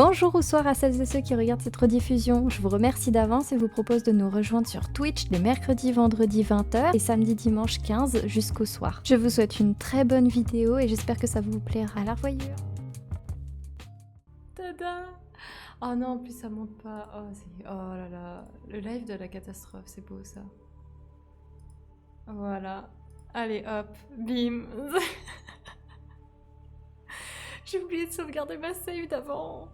Bonjour ou soir à celles et ceux qui regardent cette rediffusion. Je vous remercie d'avance et vous propose de nous rejoindre sur Twitch les mercredis, vendredis 20h et samedi, dimanche 15 jusqu'au soir. Je vous souhaite une très bonne vidéo et j'espère que ça vous plaira. À la revoyure. Tada! Oh non, en plus ça monte pas. Oh là là, le live de la catastrophe, c'est beau ça. Voilà. Allez hop, bim. J'ai oublié de sauvegarder ma save d'avant.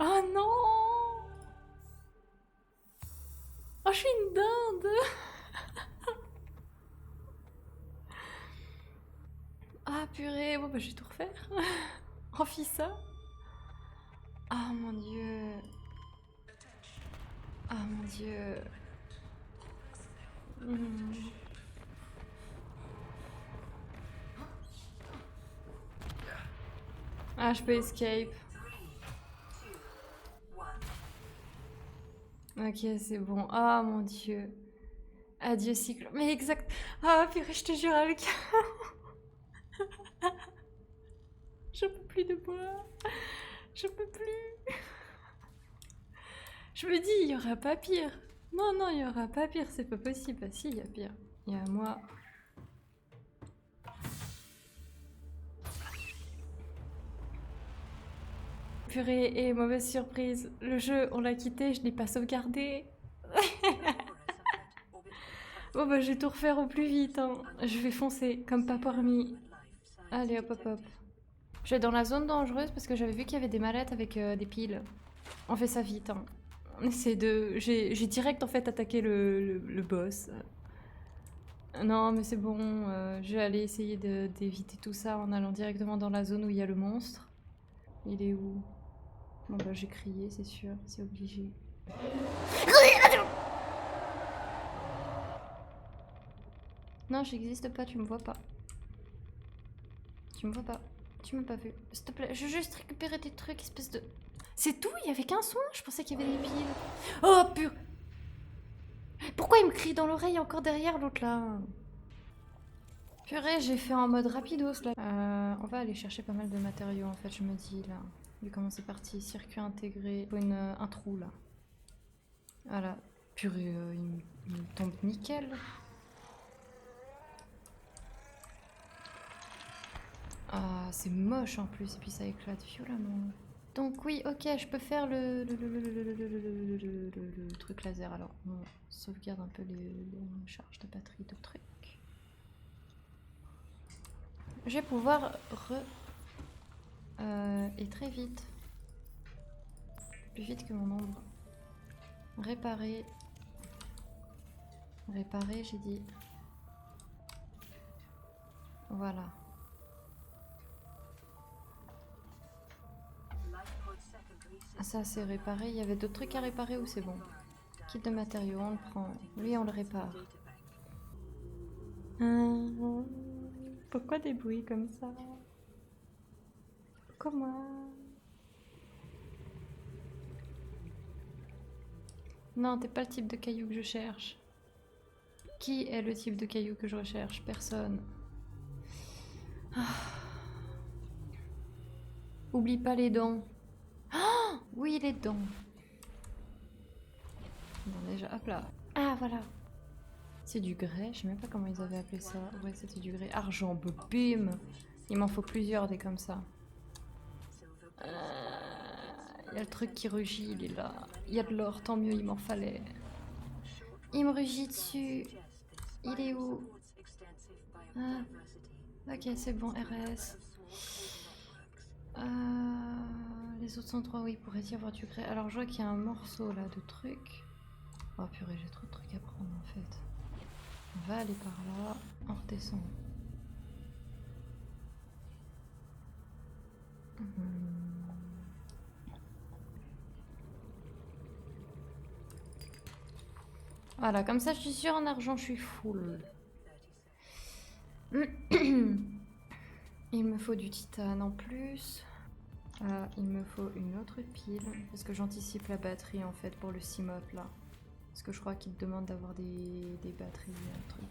Oh non! Oh, je suis une dinde! Ah purée, bon bah je vais tout refaire. Refis ça. Ah mon dieu. Ah mon dieu. Hmm. Ah, je peux escape. Ok, c'est bon. Ah mon dieu. Adieu cycle. Mais exact. Ah purée, je te jure, avec. Je peux plus de bois. Je peux plus. Je me dis, il y aura pas pire. Non, non, il y aura pas pire. C'est pas possible. Ah si, il y a pire. Il y a moi. Purée, et mauvaise surprise. Le jeu, on l'a quitté, je l'ai pas sauvegardé. Bon bah je vais tout refaire au plus vite, hein. Je vais foncer, comme pas parmi. Allez hop hop hop. Je vais dans la zone dangereuse parce que j'avais vu qu'il y avait des mallettes avec des piles. On fait ça vite, hein. On essaie de... J'ai direct en fait attaqué le boss. Non mais c'est bon, je vais aller essayer d'éviter tout ça en allant directement dans la zone où il y a le monstre. Il est où? Bon bah j'ai crié, c'est sûr, c'est obligé. Non, j'existe pas, tu me vois pas. Tu me vois pas. Tu m'as pas vu. S'il te plaît, je veux juste récupérer des trucs, espèce de... C'est tout? Il y avait qu'un soin? Je pensais qu'il y avait des piles. Oh, pur... Pourquoi il me crie dans l'oreille encore derrière l'autre là? Purée, j'ai fait en mode rapidos là. On va aller chercher pas mal de matériaux en fait, je me dis là. Vu comment c'est parti, circuit intégré. Il faut un trou là. Voilà. Purée, il me tombe nickel. Ah, c'est moche en plus, et puis ça éclate violemment. Donc oui, ok, je peux faire le truc laser. Alors, on sauvegarde un peu les charges de batterie de trucs. Je vais pouvoir et très vite. Plus vite que mon ombre. Réparer. Réparer, j'ai dit. Voilà. Ça c'est réparé. Il y avait d'autres trucs à réparer ou c'est bon? Kit de matériaux, on le prend. Lui, on le répare. Pourquoi des bruits comme ça? Comment? Non, t'es pas le type de caillou que je cherche. Qui est le type de caillou que je recherche? Personne. Ah. Oublie pas les dents. Ah oui, les dents. Bon, déjà, hop là. Ah, voilà. C'est du grès, je sais même pas comment ils avaient appelé ça. Ouais, c'était du grès. Argent, bim. Il m'en faut plusieurs des comme ça. Il y a le truc qui rugit, il est là. Il y a de l'or, tant mieux, il m'en fallait. Il me rugit dessus. Il est où? Ah. Ok, c'est bon, RS. Les autres endroits où il pourrait y avoir du grès. Alors, je vois qu'il y a un morceau là de truc. Oh purée, j'ai trop de trucs à prendre en fait. On va aller par là. On redescend. Voilà, comme ça je suis sûre en argent je suis full. Il me faut du titane en plus. Il me faut une autre pile. Parce que j'anticipe la batterie en fait pour le CMOP là. Parce que je crois qu'il te demande d'avoir des batteries, un truc.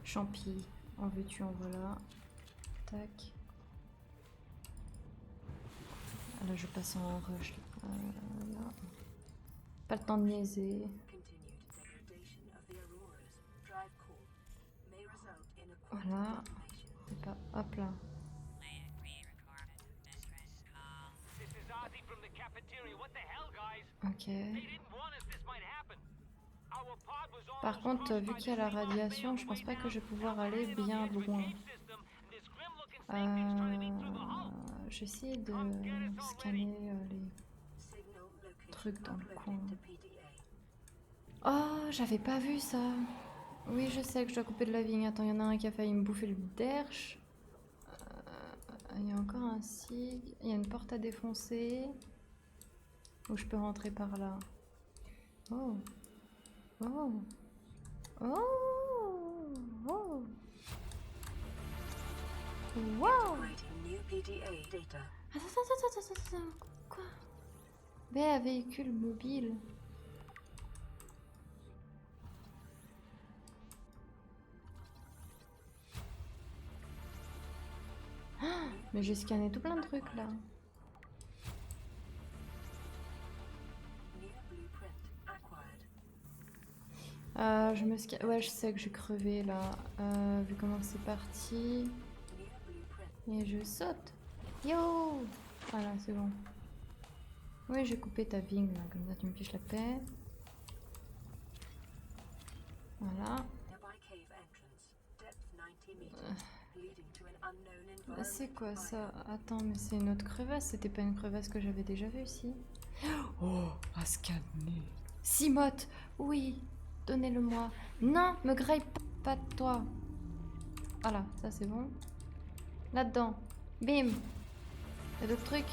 Champi, en veux-tu, en voilà. Tac. Là, je passe en rush. Là. Pas le temps de niaiser. Voilà. C'est pas... Hop là. Ok. Par contre, vu qu'il y a la radiation, je pense pas que je vais pouvoir aller bien loin. J'essaie de scanner les trucs dans le coin. Oh, j'avais pas vu ça. Oui, je sais que je dois couper de la vigne. Attends, il y en a un qui a failli me bouffer le derche. Il y a encore un sig. Il y a une porte à défoncer. Où je peux rentrer par là. Oh. Oh. Oh. Oh. Wow. Attends. Quoi? B à véhicule mobile. Mais j'ai scanné tout plein de trucs là. Je me scanne. Ouais, je sais que j'ai crevé là. Vu comment c'est parti. Et je saute. Yo! Voilà, c'est bon. Oui, j'ai coupé ta vigne là, comme ça tu me fiches la paix. Voilà. C'est quoi ça? Attends, mais c'est une autre crevasse. C'était pas une crevasse que j'avais déjà vue ici. Oh, à scanner. Simote, oui, donnez-le-moi. Non, me graille pas de toi. Voilà, ça c'est bon. Là-dedans. Bim. Y'a d'autres trucs?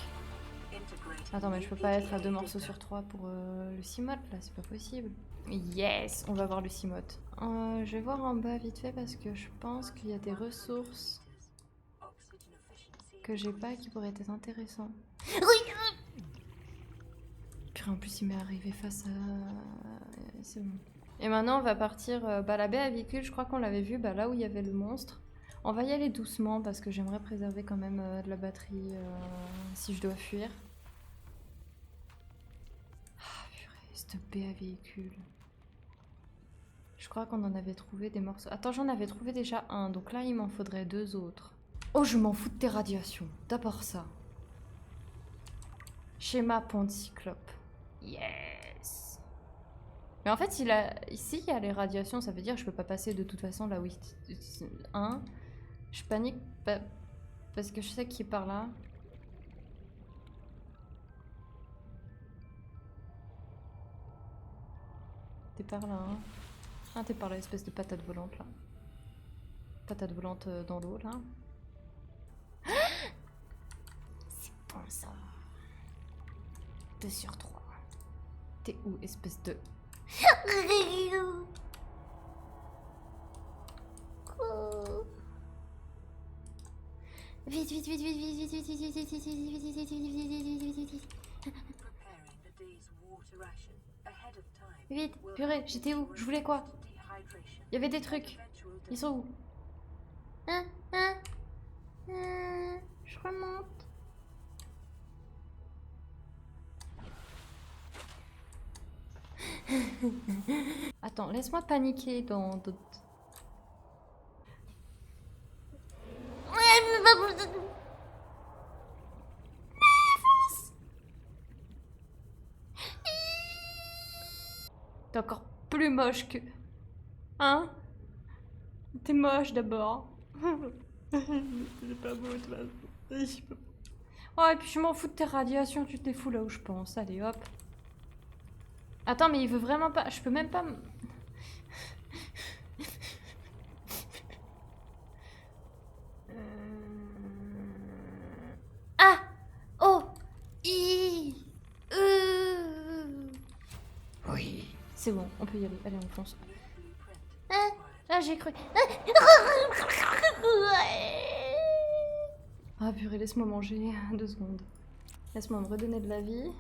Attends, mais je peux pas être à 2 morceaux sur 3 pour le Cimote là, c'est pas possible. Yes, on va voir le Cimote. Je vais voir en bas vite fait parce que je pense qu'il y a des ressources que j'ai pas qui pourraient être intéressantes. Puis en plus il m'est arrivé face à... C'est bon. Et maintenant on va partir la baie à véhicule, je crois qu'on l'avait vu là où il y avait le monstre. On va y aller doucement parce que j'aimerais préserver quand même de la batterie si je dois fuir. Ah purée, cette baie à véhicule. Je crois qu'on en avait trouvé des morceaux. Attends, j'en avais trouvé déjà un, donc là il m'en faudrait 2 autres. Oh, je m'en fous de tes radiations. D'abord ça. Schéma pont de cyclope. Yes. Mais en fait, ici il y a les radiations, ça veut dire que je peux pas passer de toute façon là où il... Je panique parce que je sais qu'il est par là. T'es par là, hein. Ah, t'es par là, espèce de patate volante là. Patate volante dans l'eau là. C'est bon ça. 2 sur 3. T'es où, espèce de... Vite. Vite, purée, j'étais où? Je voulais quoi? Il y avait des trucs. Ils sont où? Je remonte. Attends, laisse-moi paniquer dans d'autres... T'es encore plus moche que... Hein? T'es moche d'abord. C'est pas beau, toi. Oh, et puis je m'en fous de tes radiations, tu t'es fous là où je pense. Allez, hop. Attends, mais il veut vraiment pas... Je peux même pas... Ah! Oh! Oui. C'est bon, on peut y aller. Allez, on fonce. Ah, j'ai cru. Ah purée, laisse-moi manger 2 secondes. Laisse-moi me redonner de la vie.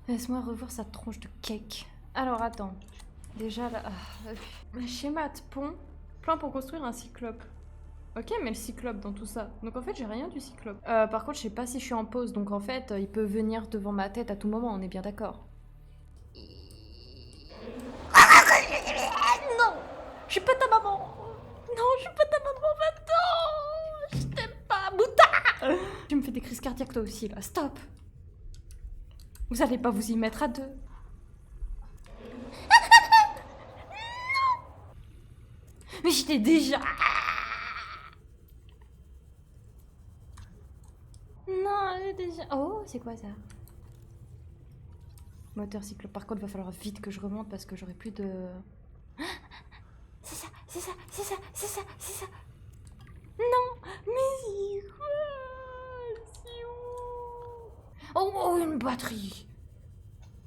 Laisse-moi revoir sa tronche de cake. Alors attends. Déjà là... Schéma de pont. Plan pour construire un cyclope. Ok, mais le cyclope dans tout ça. Donc en fait, j'ai rien du cyclope. Par contre, je sais pas si je suis en pause, donc en fait, il peut venir devant ma tête à tout moment, on est bien d'accord. Non! Je suis pas ta maman! Non, je suis pas ta maman maintenant! Je t'aime pas, Mouta! Tu me fais des crises cardiaques toi aussi là, stop! Vous allez pas vous y mettre à deux. Mais j'étais déjà... Non, j'ai déjà... Oh, c'est quoi ça? Moteur cyclo. Par contre, va falloir vite que je remonte parce que j'aurai plus de... C'est ça, c'est ça, c'est ça, c'est ça, c'est ça. Non, mais c'est quoi? C'est où? Oh, une batterie.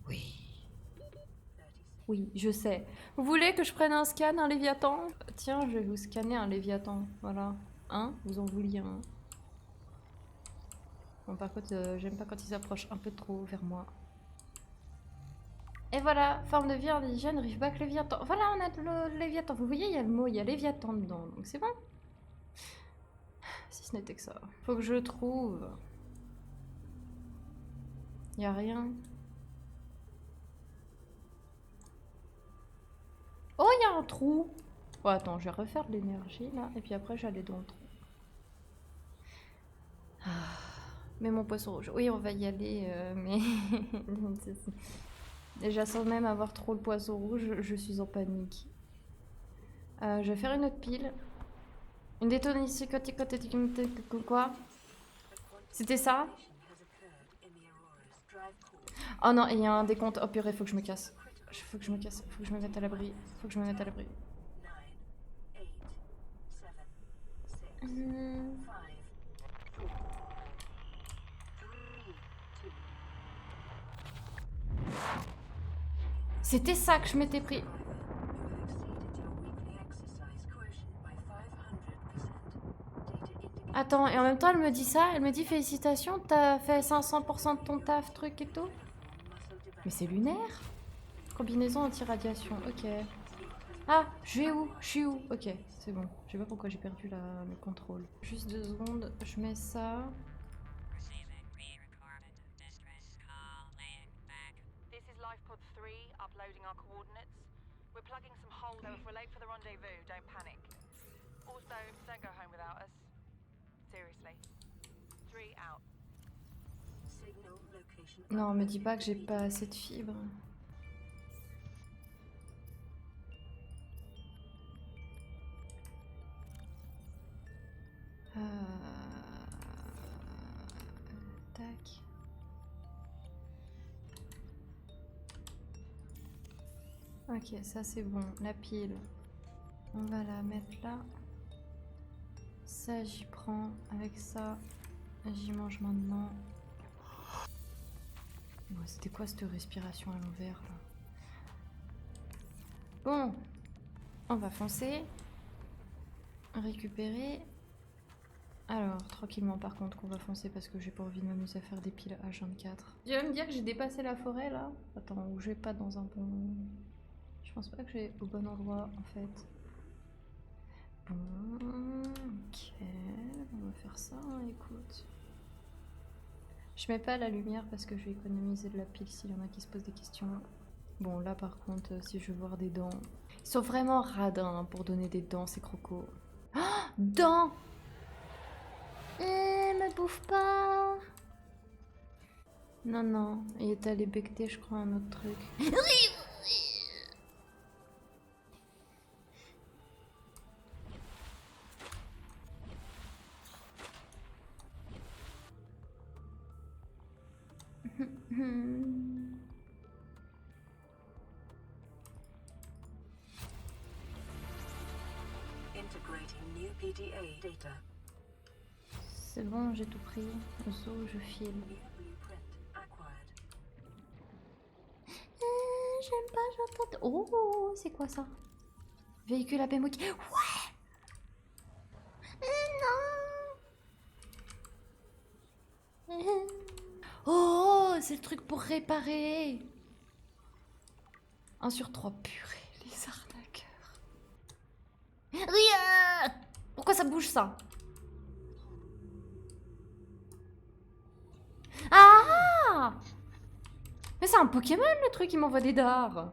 Oui. Oui, je sais. Vous voulez que je prenne un scan, un Léviathan? Tiens, je vais vous scanner un Léviathan. Voilà. Hein? Vous en vouliez un. Bon, par contre, j'aime pas quand ils s'approchent un peu trop vers moi. Et voilà, forme de vie indigène, Riffback, Léviathan. Voilà, on a le Léviathan. Vous voyez, il y a le mot, il y a Léviathan dedans. Donc c'est bon. Si ce n'était que ça. Faut que je le trouve. Il y a rien. Oh, il y a un trou. Oh, attends, je vais refaire de l'énergie là. Et puis après, j'allais dans le trou. Ah. Mais mon poisson rouge. Oui, on va y aller, mais... Déjà, sans même avoir trop le poisson rouge, je suis en panique. Je vais faire une autre pile. Une détonation quoi? C'était ça? Oh non, il y a un décompte. Oh purée, faut que je me casse. Faut que je me casse. Faut que je me mette à l'abri. Faut que je me mette à l'abri. C'était ça que je m'étais pris. Attends, et en même temps, elle me dit ça. Elle me dit félicitations, t'as fait 500% de ton taf, truc et tout. Mais c'est lunaire. Combinaison anti-radiation, ok. Ah, je vais où? Je suis où? Ok, c'est bon. Je sais pas pourquoi j'ai perdu le contrôle. Juste 2 secondes, je mets ça. This is Lifepod 3, uploading our coordinates. We're plugging some holes, so if we're late for the rendezvous, don't panic. Also, don't go home without us. Seriously. 3 out. Non, me dis pas que j'ai pas assez de fibres. Tac. Ok, ça c'est bon. La pile. On va la mettre là. Ça, j'y prends. Avec ça, j'y mange maintenant. Ouais, c'était quoi cette respiration à l'envers là? Bon, on va foncer. Récupérer. Alors, tranquillement par contre qu'on va foncer parce que j'ai pas envie de m'amuser à faire des piles H24. Tu vas me dire que j'ai dépassé la forêt là? Attends, ou je vais pas dans un bon... Je pense pas que j'ai au bon endroit en fait. Bon, ok, on va faire ça, hein, écoute. Je mets pas la lumière parce que je vais économiser de la pile s'il y en a qui se posent des questions. Bon, là par contre, si je veux voir des dents... Ils sont vraiment radins pour donner des dents, ces crocos. Oh, dents! Me bouffe pas! Non, non, il est allé becter, je crois, un autre truc. C'est bon, j'ai tout pris. Zo, je file. J'aime pas, j'entends... Oh, c'est quoi ça? Véhicule à Bemoki. Ouais! Non! Oh, c'est le truc pour réparer. 1 sur 3, purée, les arnaqueurs. Rien! Pourquoi ça bouge ça? Ah! Mais c'est un Pokémon le truc qui m'envoie des dards.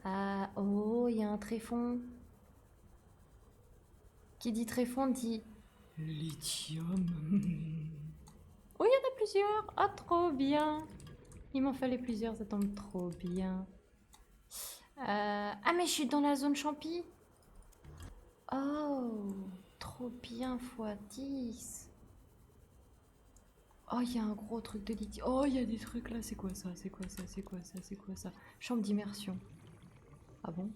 Ah, oh, il y a un tréfond. Qui dit tréfond dit lithium. Oh, il y en a plusieurs. Ah, trop bien. Il m'en fallait plusieurs, ça tombe trop bien. Ah, mais je suis dans la zone champi. Oh, trop bien, x10. Oh, il y a un gros truc de lithium. Oh, il y a des trucs là. C'est quoi ça? C'est quoi ça? C'est quoi ça? C'est quoi ça? Chambre d'immersion. Ah bon?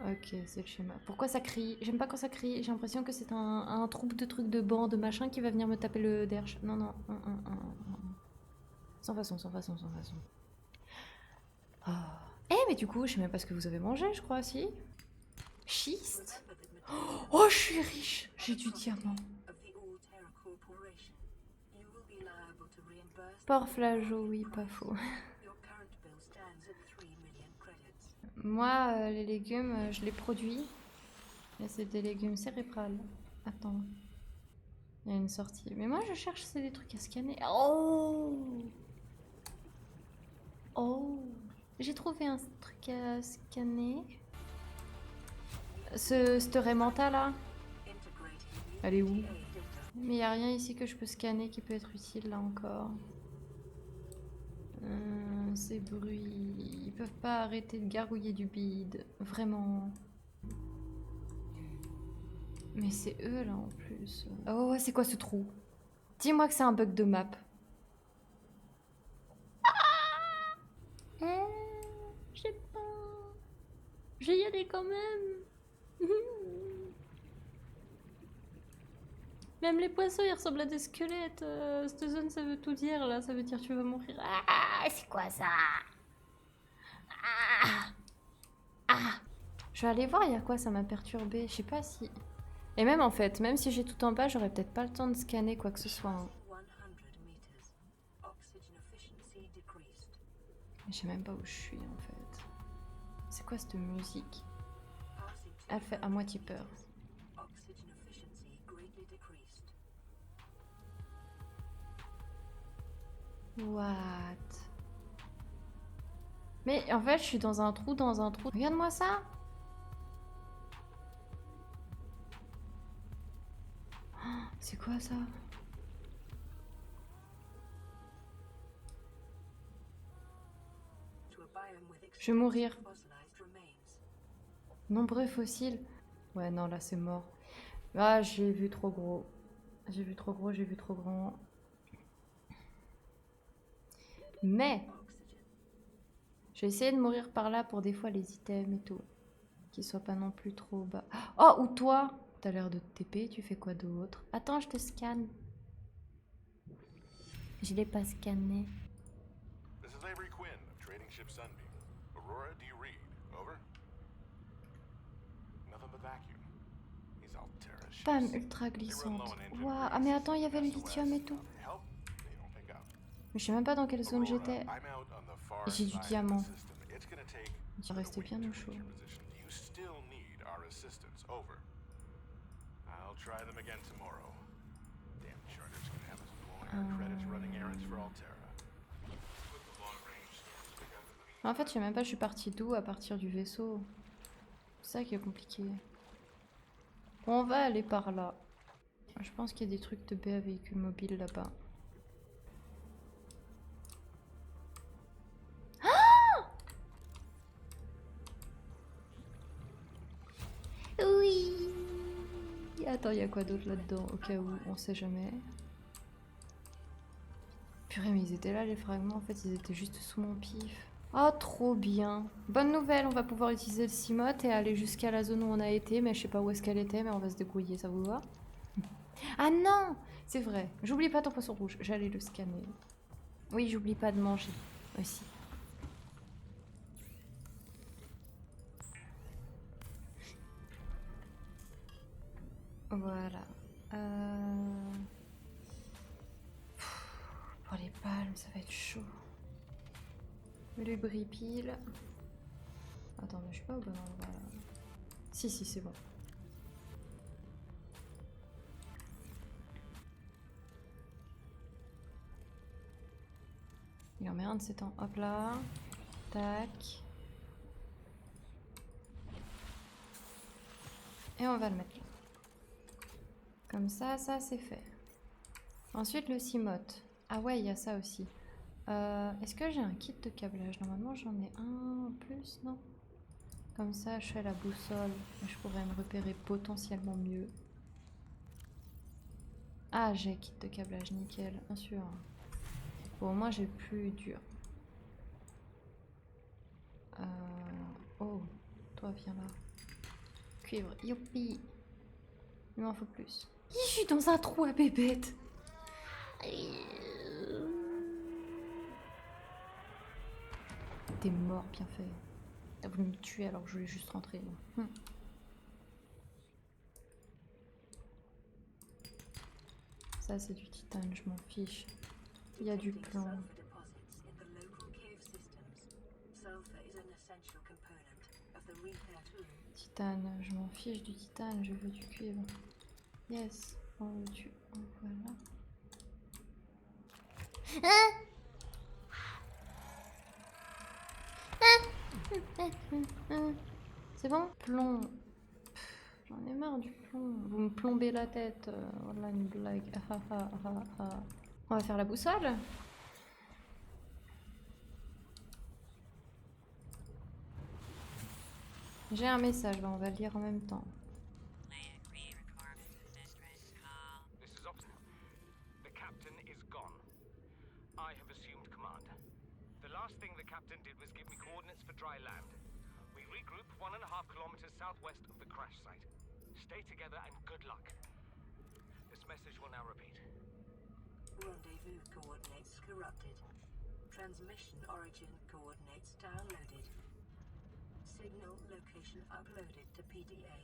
Ok, c'est le schéma. Pourquoi ça crie? J'aime pas quand ça crie. J'ai l'impression que c'est un troupe de trucs de bancs, de machin qui va venir me taper le derche. Non, non. Sans façon, sans façon, sans façon. Ah. Eh, mais du coup, je sais même pas ce que vous avez mangé, je crois, si? Schiste? Oh, je suis riche! J'ai du diamant. Port flageau, oui, pas faux. Moi, les légumes, je les produis. Et c'est des légumes cérébrales. Attends. Il y a une sortie. Mais moi, je cherche, c'est des trucs à scanner. Oh! Oh! J'ai trouvé un truc à scanner. Cette Raymanta là? Elle est où? Mais il n'y a rien ici que je peux scanner qui peut être utile là encore. Ces bruits. Ils peuvent pas arrêter de gargouiller du bide. Vraiment. Mais c'est eux là en plus. Oh, c'est quoi ce trou? Dis-moi que c'est un bug de map. Je sais pas. Je vais y aller quand même. Même les poissons, ils ressemblent à des squelettes. Cette zone, ça veut tout dire là. Ça veut dire tu vas mourir. Ah, c'est quoi ça? Ah. Je vais aller voir, il y a quoi? Ça m'a perturbé. Je sais pas si. Et même en fait, même si j'ai tout en bas, j'aurais peut-être pas le temps de scanner quoi que ce soit. Hein. Je sais même pas où je suis en fait. C'est quoi cette musique? Elle fait à moitié peur. What? Mais en fait, je suis dans un trou, dans un trou. Regarde-moi ça! Oh, c'est quoi ça? Je vais mourir. Nombreux fossiles. Ouais, non, là c'est mort. Ah, j'ai vu trop gros. J'ai vu trop gros, j'ai vu trop grand. Mais je vais essayer de mourir par là pour des fois les items et tout. Qu'ils soient pas non plus trop bas. Oh, ou toi? T'as l'air de te TP, tu fais quoi d'autre? Attends, je te scanne. Je l'ai pas scanné. This is Avery Quinn of Trading Ship Sunbeam. Aurora, do you read? Over? Nothing but vacuum. These Altera ships. Femme ultra glissante. Waouh, ah mais attends, il y avait le lithium et tout. Mais je sais même pas dans quelle zone j'étais. Et j'ai du diamant. Il restait bien au chaud. En fait, je sais même pas, je suis partie d'où à partir du vaisseau. C'est ça qui est compliqué. Bon, on va aller par là. Je pense qu'il y a des trucs de BA véhicule mobile là-bas. Oui. Attends, il y a quoi d'autre là-dedans? Au cas où, on sait jamais. Purée, mais ils étaient là les fragments, en fait, ils étaient juste sous mon pif. Ah, trop bien. Bonne nouvelle, on va pouvoir utiliser le Cimote et aller jusqu'à la zone où on a été, mais je sais pas où est-ce qu'elle était, mais on va se débrouiller, ça vous va? Ah non! C'est vrai, j'oublie pas ton poisson rouge, j'allais le scanner. Oui, j'oublie pas de manger aussi. Voilà. Pour les palmes, ça va être chaud. Lubripile. attends, mais je suis pas au bon endroit là. Si, c'est bon. Il en met un de ces temps. Hop là. Tac. Et on va le mettre là. Comme ça c'est fait. Ensuite le cimote. Ah ouais, il y a ça aussi. Est-ce que j'ai un kit de câblage? Normalement j'en ai un en plus, non? Comme ça je fais la boussole et je pourrais me repérer potentiellement mieux. Ah, j'ai kit de câblage, nickel, bien sûr. Bon, moi j'ai plus dur. Oh, toi viens là. Cuivre, youpi. Il m'en faut plus. Je suis dans un trou à bébête. T'es mort, bien fait. T'as voulu me tuer alors que je voulais juste rentrer. Ça c'est du titane, je m'en fiche. Il y a du plomb. Titane, je m'en fiche du titane, je veux du cuivre. Yes, on veut du... Voilà. C'est bon? Plomb. J'en ai marre du plomb. Vous me plombez la tête. Voilà une blague. On va faire la boussole. J'ai un message, on va le lire en même temps. This is Optima. The captain is gone. I have assumed command. The last thing the captain did was give me coordinates for dry land. We regroup 1.5 kilometers southwest of the crash site. Stay together and good luck. This message will now repeat. Rendezvous coordinates corrupted. Transmission origin coordinates downloaded. Signal location uploaded to PDA.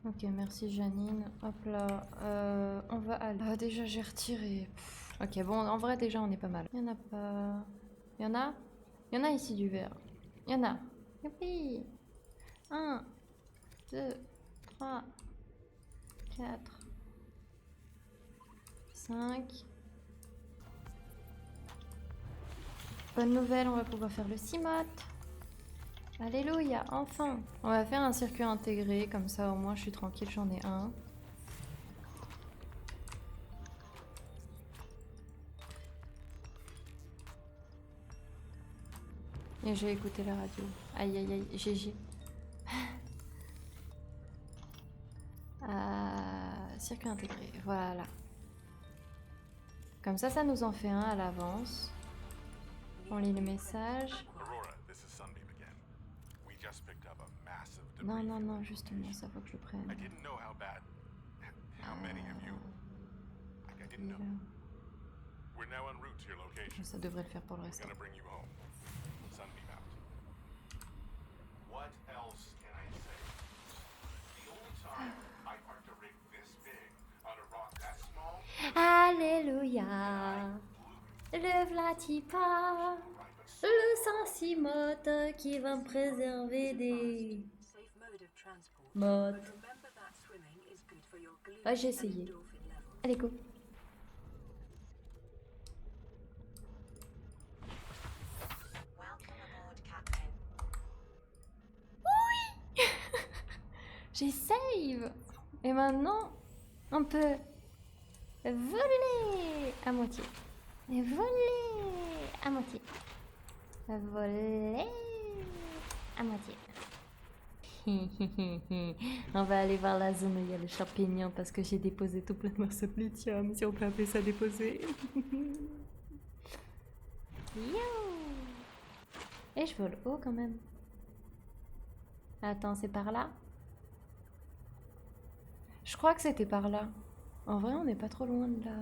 Ok, merci Janine. Hop là. On va aller. Ah, déjà j'ai retiré. Ok, bon, en vrai déjà on est pas mal. Il y en a pas. Il y en a? Il y en a ici du verre. Il y en a. Youpi! 1, 2, 3, 4, 5. Bonne nouvelle, on va pouvoir faire le cimote. Alléluia, enfin. On va faire un circuit intégré, comme ça au moins je suis tranquille, j'en ai un. Et j'ai écouté la radio. Aïe aïe aïe, GG. Circuit intégré, voilà. Comme ça nous en fait un à l'avance. On lit le message. Aurora, this is Sunbeam again. We just picked up a massive Non, debris. non, non, justement, ça faut que je le I prenne. didn't know how bad. How many of you? I didn't know. We're now en route to your location. Ça devrait le faire pour le We're reste. gonna bring you home. Sunbeam out. What else can I say? The only time I parked a rig this big on a rock that small, Alléluia. Le Vlatipa. Le Saint-Cimote qui va me préserver des... Safe mode of transport. modes. But remember that swimming is good for your glucose Ah, j'ai and essayé. endorphin levels. Allez, go. Welcome aboard, Captain. J'ai save. Et maintenant, on peut voler à moitié. Et voler à moitié. Voler à moitié. On va aller voir la zone où il y a le champignon parce que j'ai déposé tout plein de morceaux de lithium, si on peut appeler ça déposer. Yo. Et je vole haut quand même. Attends, c'est par là? Je crois que c'était par là. En vrai, on n'est pas trop loin de là.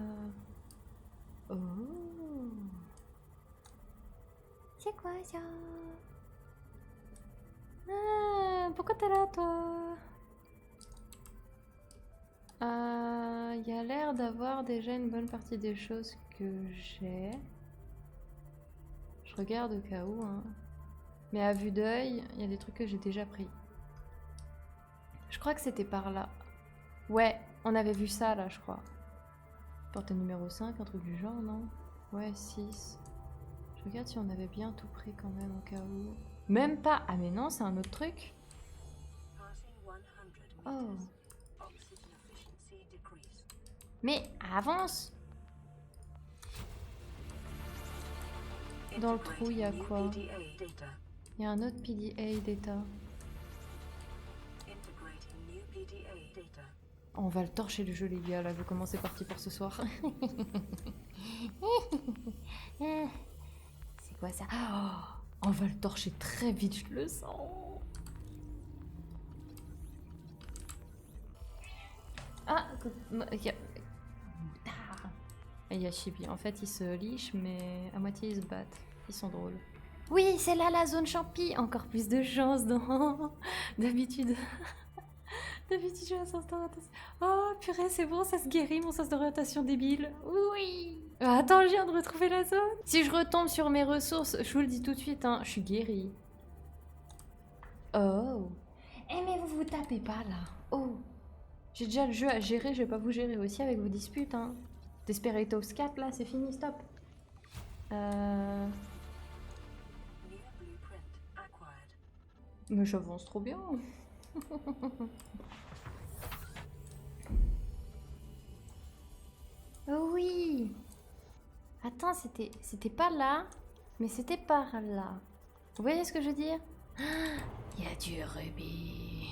Oh. C'est quoi ça? Ah, pourquoi t'es là, toi? Il y a l'air d'avoir déjà une bonne partie des choses que j'ai. Je regarde au cas où. Hein. Mais à vue d'œil, il y a des trucs que j'ai déjà pris. Je crois que c'était par là. Ouais, on avait vu ça là, je crois. Porte numéro 5, un truc du genre, non? Ouais, 6. Je regarde si on avait bien tout pris quand même au cas où. Même pas! Ah mais non, c'est un autre truc. Passing 100 Oh. meters. Oxygen efficiency decreased. Mais avance! Dans le trou, il y a Integrating quoi? new PDA data. Il y a un autre PDA d'état. Integrating new PDA data. On va le torcher le jeu, les gars, là, vu comment c'est parti pour ce soir. C'est quoi ça? Oh, on va le torcher très vite, je le sens. Ah, il y a Chibi. En fait, ils se lichent, mais à moitié, ils se battent. Ils sont drôles. Oui, c'est là la zone champi. Encore plus de chance dans... D'habitude. D'habitude, j'ai un sens d'orientation. Oh, purée, c'est bon, ça se guérit, mon sens d'orientation débile. Oui. Attends, je viens de retrouver la zone. Si je retombe sur mes ressources, je vous le dis tout de suite, hein, je suis guérie. Oh. Eh, mais vous vous tapez pas, là. Oh. J'ai déjà le jeu à gérer, je vais pas vous gérer aussi avec vos disputes, hein. Desperados 4, là, c'est fini, stop. New blueprint acquired. Mais j'avance trop bien. Oh oui. Attends, c'était pas là, mais c'était par là. Vous voyez ce que je veux dire? Il y a du rubis.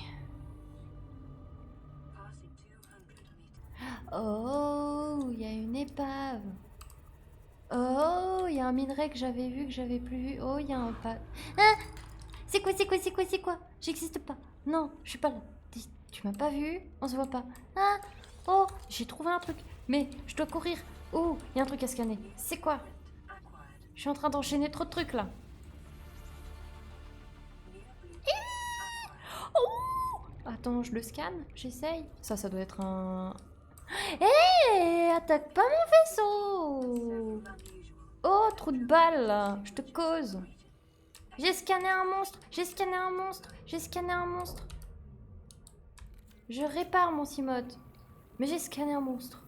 Passing 200 meters. Oh, il y a une épave. Oh, il y a un minerai que j'avais vu, que j'avais plus vu. Oh, il y a un pas. Ah, c'est quoi? J'existe pas. Non, je suis pas là. Tu m'as pas vu? On se voit pas. Ah, oh, j'ai trouvé un truc. Mais je dois courir. Oh, il y a un truc à scanner. C'est quoi? Acquired. Je suis en train d'enchaîner trop de trucs là. New blueprint acquired. Oh, attends, je le scanne. J'essaye. Ça doit être un... Hé, attaque pas mon vaisseau. Unusual. Oh, trou de balle là. Je te cause. J'ai scanné un monstre. Je répare mon Simote. Mais j'ai scanné un monstre.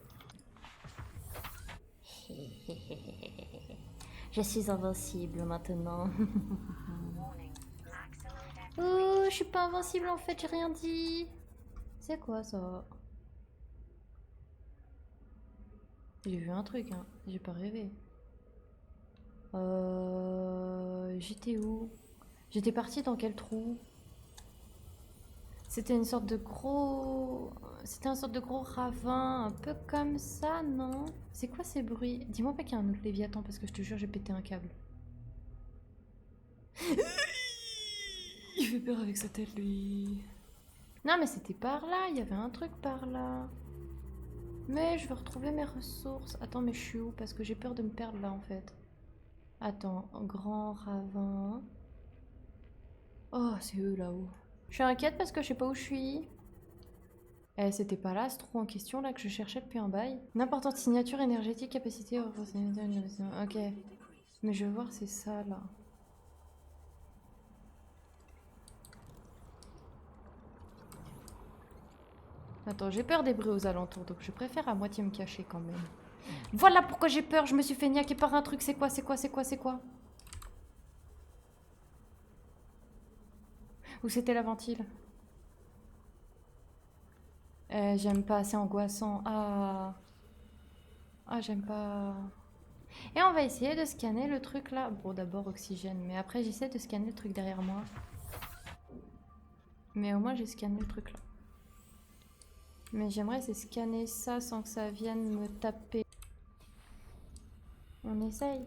Je suis invincible maintenant. Oh, je suis pas invincible en fait, j'ai rien dit. C'est quoi ça? J'ai vu un truc, hein. J'ai pas rêvé. J'étais où? J'étais partie dans quel trou? C'était une sorte de gros... C'était un sorte de gros ravin, un peu comme ça, non? C'est quoi ces bruits? Dis-moi pas qu'il y a un autre Léviathan, parce que je te jure, j'ai pété un câble. Il fait peur avec sa tête, lui. Non, mais c'était par là, il y avait un truc par là. Mais je veux retrouver mes ressources. Attends, mais je suis où? Parce que j'ai peur de me perdre là, en fait. Attends, grand ravin. Oh, c'est eux là-haut. Je suis inquiète parce que je sais pas où je suis. Eh, c'était pas là, ce trou en question là que je cherchais depuis un bail. N'importe signature énergétique, capacité... Ok. Mais je veux voir, c'est ça là. Attends, j'ai peur des bruits aux alentours, donc je préfère à moitié me cacher quand même. Voilà pourquoi j'ai peur, je me suis fait niaquer par un truc, c'est quoi? Ou c'était la ventile? J'aime pas, c'est angoissant. Ah, j'aime pas. Et on va essayer de scanner le truc là. Bon, d'abord oxygène, mais après j'essaie de scanner le truc derrière moi. Mais au moins j'ai scanné le truc là. Mais j'aimerais c'est scanner ça sans que ça vienne me taper. On essaye.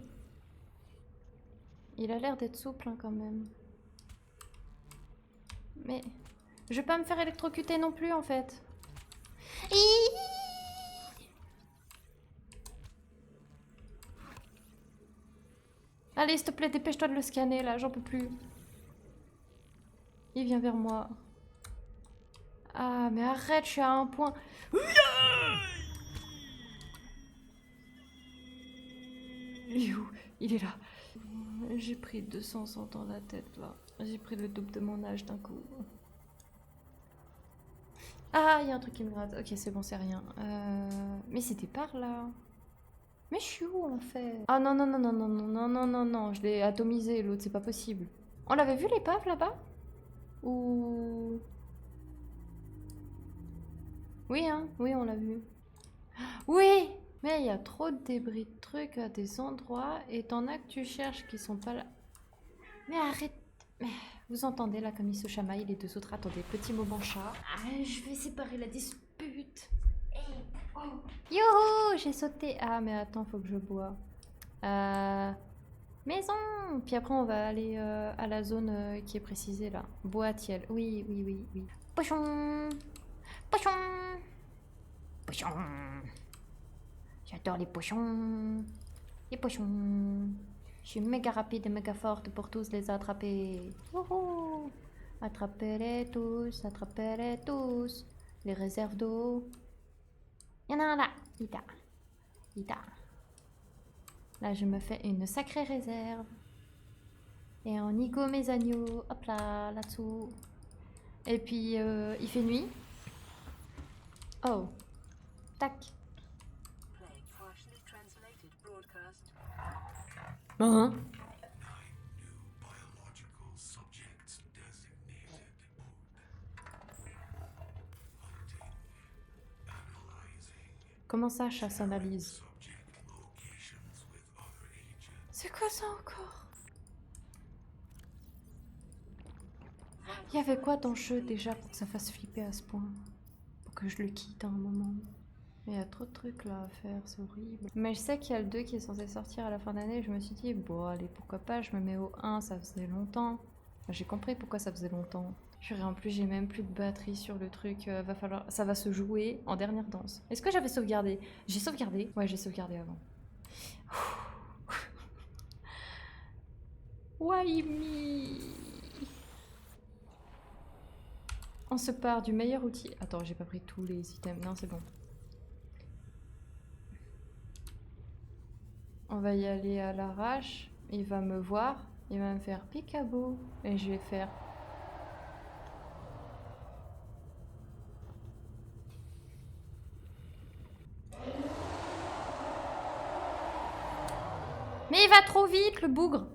Il a l'air d'être souple hein, quand même. Mais je vais pas me faire électrocuter non plus en fait. Allez, s'il te plaît, dépêche-toi de le scanner là, j'en peux plus. Il vient vers moi. Ah, mais arrête, je suis à un point. Il est où? Il est là. J'ai pris 200 dans la tête là. J'ai pris le double de mon âge d'un coup. Ah, il y a un truc qui me gratte. Ok, c'est bon, c'est rien. Mais c'était par là. Mais je suis où en fait? Ah non, non, non, non, non, non, non, non, non, non. Je l'ai atomisé l'autre, c'est pas possible. On l'avait vu l'épave là-bas? Ou... Oui, hein? Oui, on l'a vu. Oui! Mais il y a trop de débris de trucs à des endroits et t'en as que tu cherches qui sont pas là. Mais arrête! Mais vous entendez là comme ils se chamaillent les deux autres? Attendez, petit moment chat. Ah, je vais séparer la dispute. Youhou! J'ai sauté! Ah, mais attends, faut que je bois. Maison! Puis après, on va aller à la zone qui est précisée là. Boîtiel. Oui, oui, oui, oui. Pochon! Pochon! Pochon! J'adore les pochons. Les pochons. Je suis méga rapide et méga forte pour tous les attraper. Wouhou! Attrapez-les tous, attrapez-les tous. Les réserves d'eau. Il y en a un là. Ita. Ita. Là, je me fais une sacrée réserve. Et on y go mes agneaux. Hop là, là-dessous. Et puis, il fait nuit. Oh. Tac. Play partially translated broadcast. Hein? Biological subjects designated. Comment ça, chasse analyse? Subject locations with other agents. C'est quoi ça encore? Il y avait quoi dans le jeu déjà pour que ça fasse flipper à ce point? Pour que je le quitte à un moment. Mais il y a trop de trucs là à faire, c'est horrible. Mais je sais qu'il y a le 2 qui est censé sortir à la fin d'année. Je me suis dit, bon allez, pourquoi pas, je me mets au 1, ça faisait longtemps. Enfin, j'ai compris pourquoi ça faisait longtemps. Purée, en plus j'ai même plus de batterie sur le truc. Va falloir... Ça va se jouer en dernière danse. Est-ce que j'avais sauvegardé? J'ai sauvegardé? Ouais, j'ai sauvegardé avant. Why me? On se part du meilleur outil. Attends, j'ai pas pris tous les items. Non, c'est bon. On va y aller à l'arrache. Il va me voir. Il va me faire picabou. Et je vais faire... Mais il va trop vite, le bougre.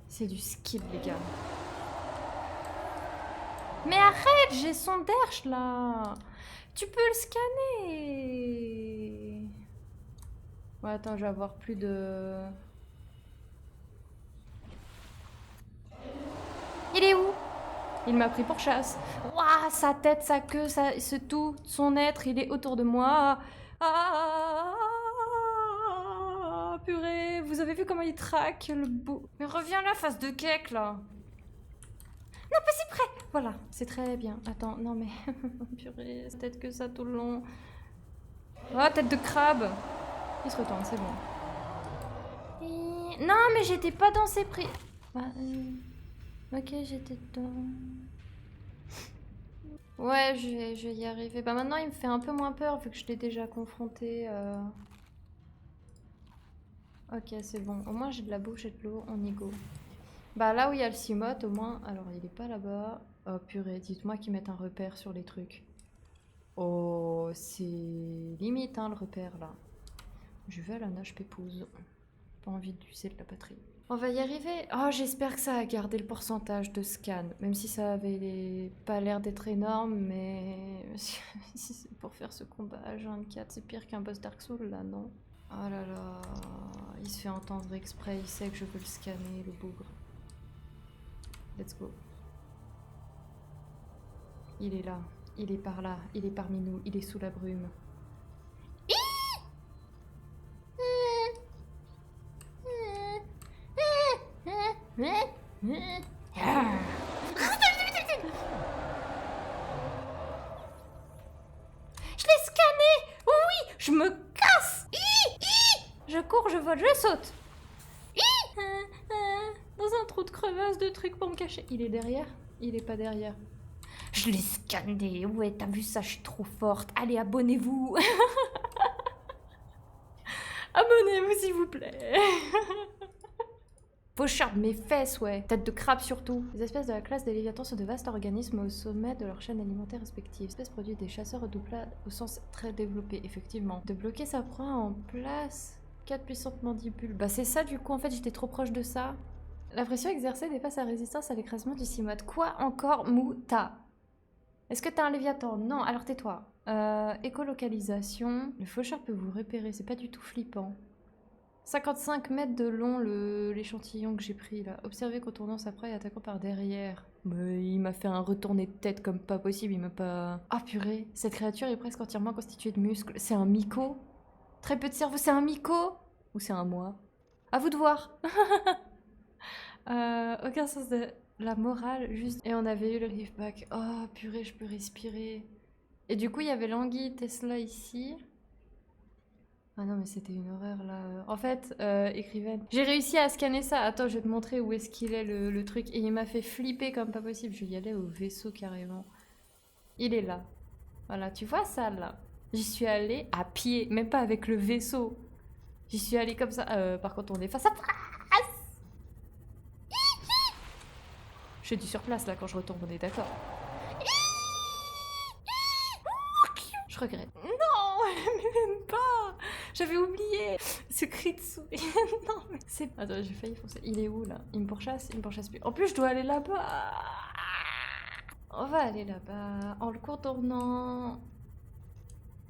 C'est du skill, les gars. Mais arrête, j'ai son derche, là. Tu peux le scanner. Ouais, attends, je vais avoir plus de... Il est où? Il m'a pris pour chasse. Ouah, sa tête, sa queue, ce tout, son être, il est autour de moi. Ah, purée, vous avez vu comment il traque le beau. Mais reviens là, face de cake, là. Non, pas si près. Voilà, c'est très bien. Attends, non mais... purée, c'est peut-être que ça tout le long. Oh, tête de crabe. Il se retourne, c'est bon. Non, mais j'étais pas dans ses prix. Ok, j'étais dedans. Ouais, je vais y arriver. Bah maintenant, il me fait un peu moins peur vu que je l'ai déjà confronté. Ok, c'est bon. Au moins, j'ai de la bouffe, j'ai de l'eau, on y go. Bah là où il y a le cimote, au moins... Alors, il est pas là-bas. Oh purée, dites-moi qu'ils mettent un repère sur les trucs. Oh, c'est limite, hein, le repère, là. Je vais à la nage pépouze. Pas envie d'user de la batterie. On va y arriver. Oh, j'espère que ça a gardé le pourcentage de scan. Même si ça avait pas l'air d'être énorme, mais... si c'est pour faire ce combat H24, c'est pire qu'un boss Dark Souls, là, non? Oh là là... Il se fait entendre exprès, il sait que je veux le scanner, le bougre. Let's go. Il est là. Il est par là. Il est parmi nous. Il est sous la brume. Je l'ai scanné. Oui, je me casse. Je cours, je vole, je saute. Dans un trou de crevasse de trucs pour me cacher. Il est derrière? Il est pas derrière. Je l'ai scanné. Ouais, t'as vu ça, je suis trop forte. Allez, abonnez-vous. Abonnez-vous, s'il vous plaît. Pochard de mes fesses, ouais. Tête de crabe surtout. Les espèces de la classe des léviathans sont de vastes organismes au sommet de leur chaîne alimentaire respective. Espèces produisent des chasseurs redoublades au sens très développé, effectivement. De bloquer sa proie en place. 4 puissantes mandibules. Bah c'est ça du coup, en fait j'étais trop proche de ça. La pression exercée dépasse sa résistance à l'écrasement du cimode. Quoi encore, Mouta? Est-ce que t'as un léviathan? Non, alors tais-toi. Écolocalisation. Le faucheur peut vous repérer, c'est pas du tout flippant. 55 mètres de long l'échantillon que j'ai pris là. Observez contournant sa proie et attaquant par derrière. Mais il m'a fait un retourné de tête comme pas possible, il m'a pas... Ah purée, cette créature est presque entièrement constituée de muscles. C'est un myco? Très peu de cerveau, c'est un myco? Ou c'est un moi? À vous de voir. Aucun sens de la morale, juste... Et on avait eu le liftback. Oh purée, je peux respirer. Et du coup, il y avait l'anguille Tesla ici. Ah non, mais c'était une horreur là. En fait, écrivaine. J'ai réussi à scanner ça. Attends, je vais te montrer où est-ce qu'il est le truc. Et il m'a fait flipper comme pas possible. Je vais y aller au vaisseau carrément. Il est là. Voilà, tu vois ça là? J'y suis allée à pied, même pas avec le vaisseau. J'y suis allée comme ça. Par contre, on est face à face. Je fais du surplace là quand je retourne, on est d'accord. Je regrette. Non, mais même pas. J'avais oublié ce cri de souris. Non, mais c'est... Attends, j'ai failli foncer. Il est où, là? Il me pourchasse plus. En plus, je dois aller là-bas. On va aller là-bas. En le contournant...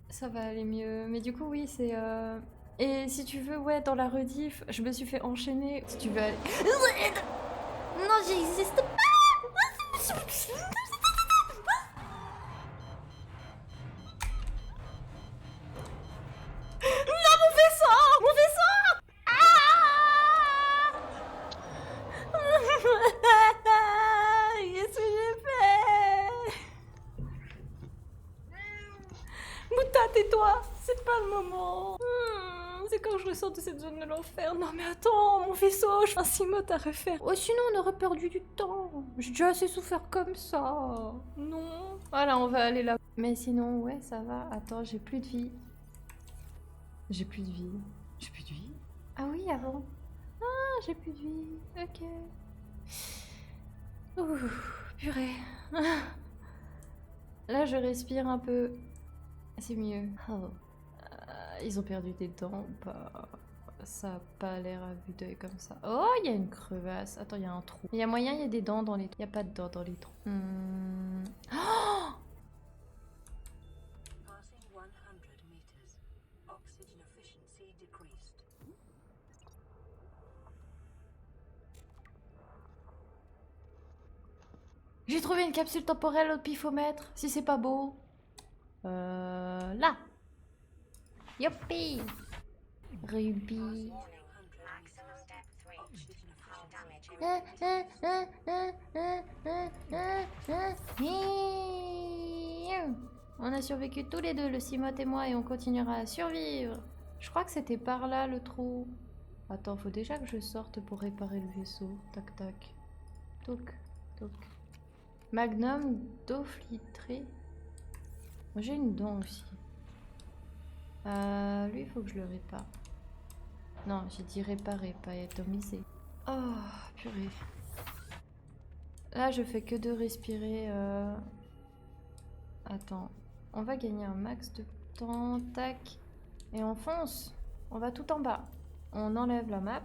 Ça va aller mieux. Mais du coup, oui, c'est... Et si tu veux, ouais, dans la rediff, je me suis fait enchaîner. Si tu veux aller... Non, j'existe pas. Mon vaisseau! Ah! Qu'est-ce que j'ai fait? Mouta, tais-toi! C'est pas le moment! C'est quand je ressors de cette zone de l'enfer. Non mais attends, mon vaisseau, j'ai un cimote à refaire. Oh sinon on aurait perdu du temps. J'ai déjà assez souffert comme ça. Non. Voilà, on va aller là. Mais sinon, ouais, ça va. Attends, j'ai plus de vie. J'ai plus de vie. J'ai plus de vie? Ah oui, avant. Ah, j'ai plus de vie. Ok. Ouh, purée. Là, je respire un peu. C'est mieux. Oh. Ils ont perdu des dents ou pas? Ça a pas l'air à vue d'œil comme ça. Oh, il y a une crevasse. Attends, il y a un trou. Il y a moyen, il y a des dents dans les trous. Il n'y a pas de dents dans les trous. Oh! Passing 100 meters. Oxygen efficiency decreased. J'ai trouvé une capsule temporelle au pifomètre. Si c'est pas beau. Là. Youpi. Ruby. On a survécu tous les deux, le Cimote et moi, et on continuera à survivre. Je crois que c'était par là le trou. Attends, faut déjà que je sorte pour réparer le vaisseau. Tac tac. Toc, toc. Magnum d'eau filtrée. J'ai une dent aussi. Lui, il faut que je le répare. Non, j'ai dit réparer, pas atomiser. Oh, purée. Là, je fais que de respirer. Attends. On va gagner un max de temps. Tac. Et on fonce. On va tout en bas. On enlève la map.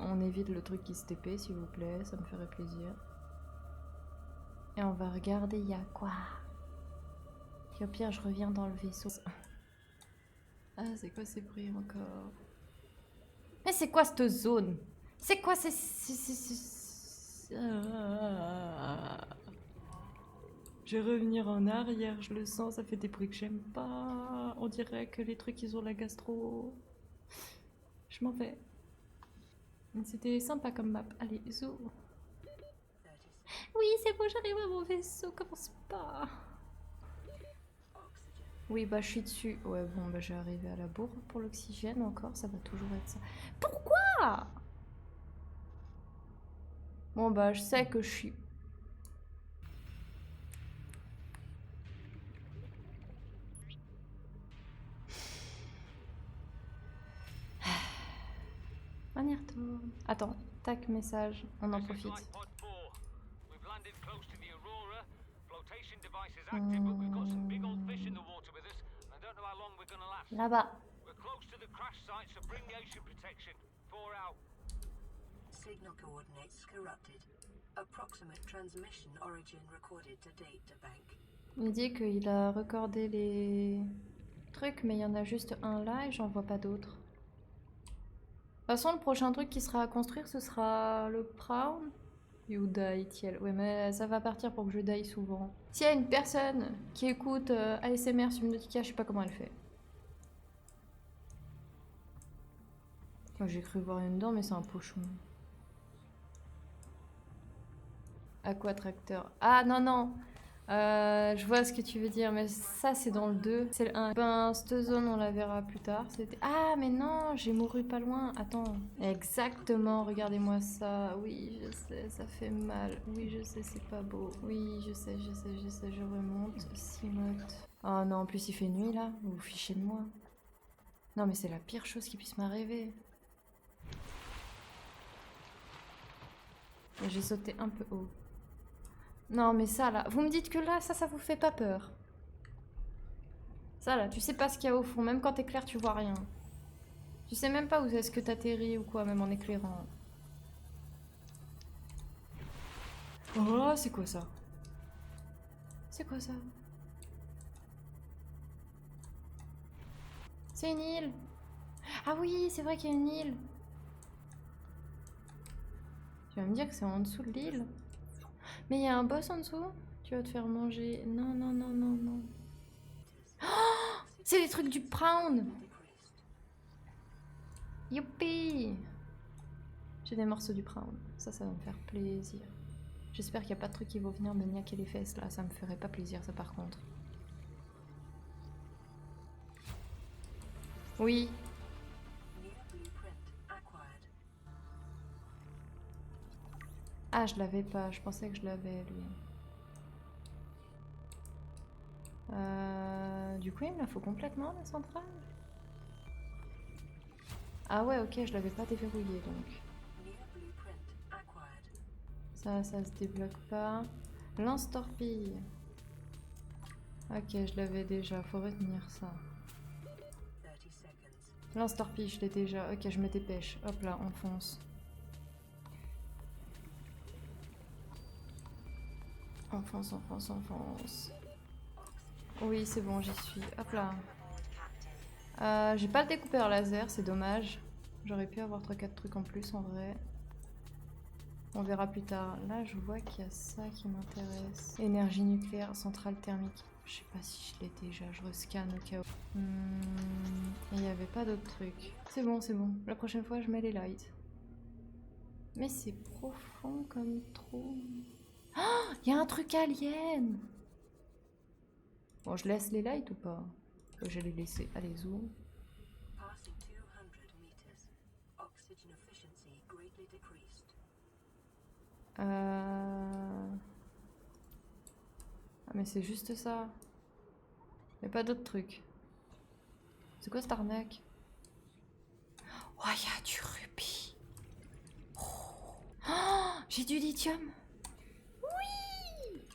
On évite le truc qui se TP, s'il vous plaît. Ça me ferait plaisir. Et on va regarder, il y a quoi. Puis au pire, je reviens dans le vaisseau. Ah, c'est quoi ces bruits encore? Mais c'est quoi cette zone? C'est quoi ces... Je vais revenir en arrière, je le sens, ça fait des bruits que j'aime pas. On dirait que les trucs, ils ont la gastro. Je m'en vais. C'était sympa comme map. Allez, zou. Oui, c'est bon, j'arrive à mon vaisseau, commence pas. Oui, bah je suis dessus. Ouais, bon, bah j'ai arrivé à la bourre pour l'oxygène encore, ça va toujours être ça. Pourquoi? Bon bah je sais que je suis... On y retourne. Attends, tac, message, on en This is profite. Life Pod 4. We've landed close to the Aurora. Flotation device is active, but we've got some big old fish in the water with us. I don't know how long we're gonna last. Là-bas. We're close to the crash site, so bring the ocean protection. 4 out. Signal coordinates corrupted. Approximate transmission origin recorded to date to bank. Il dit qu'il a recordé les trucs, mais il y en a juste un là et j'en vois pas d'autres. De toute façon, le prochain truc qui sera à construire, ce sera le Prawn. You die, Tiel. Ouais, mais ça va partir pour que je die souvent. S'il y a une personne qui écoute ASMR Subnautica, je sais pas comment elle fait. Moi, j'ai cru voir une dent, mais c'est un pochon. Aquatracteur. Ah non, non! Je vois ce que tu veux dire, mais ça c'est dans le 2, c'est le 1. Ben, cette zone on la verra plus tard. Ah mais non, j'ai mouru pas loin. Attends. Exactement, regardez-moi ça. Oui, je sais, ça fait mal. Oui, je sais, c'est pas beau. Oui, je sais, je remonte. Simote. Oh non, en plus il fait nuit là. Vous vous fichez de moi. Non mais c'est la pire chose qui puisse m'arriver. Et j'ai sauté un peu haut. Non mais ça là, vous me dites que là, ça vous fait pas peur. Ça là, tu sais pas ce qu'il y a au fond, même quand t'éclaires tu vois rien. Tu sais même pas où est-ce que t'atterris ou quoi, même en éclairant. Oh, c'est quoi ça? C'est quoi ça? C'est une île. Ah oui, c'est vrai qu'il y a une île. Tu vas me dire que c'est en dessous de l'île? Mais il y a un boss en dessous? Tu vas te faire manger. Non, non, non, non, non. Oh, c'est les trucs du Prawn! Youpi! J'ai des morceaux du Prawn. Ça va me faire plaisir. J'espère qu'il n'y a pas de truc qui vont venir me niaquer les fesses là. Ça me ferait pas plaisir, ça par contre. Oui. Ah, je l'avais pas. Je pensais que je l'avais, lui. Du coup, il me la faut complètement, la centrale. Ah ouais, ok, je l'avais pas déverrouillé, donc. Ça se débloque pas. Lance-torpille. Ok, je l'avais déjà. Faut retenir ça. Lance-torpille, je l'ai déjà. Ok, je me dépêche. Hop là, on fonce. On fonce, on fonce, on fonce. Oui, c'est bon, j'y suis. Hop là. J'ai pas le découpeur laser, c'est dommage. J'aurais pu avoir 3-4 trucs en plus en vrai. On verra plus tard. Là, je vois qu'il y a ça qui m'intéresse. Énergie nucléaire, centrale thermique. Je sais pas si je l'ai déjà, je rescanne au cas où. Il n'y avait pas d'autres trucs. C'est bon, c'est bon. La prochaine fois, je mets les lights. Mais c'est profond comme trou. Oh, il y a un truc alien! Bon, je laisse les lights ou pas? Je vais les laisser. Allez, zoom. Ah, mais c'est juste ça. Il n'y a pas d'autres trucs. C'est quoi cette arnaque? Oh, il y a du rubis. Oh, j'ai du lithium. Oui!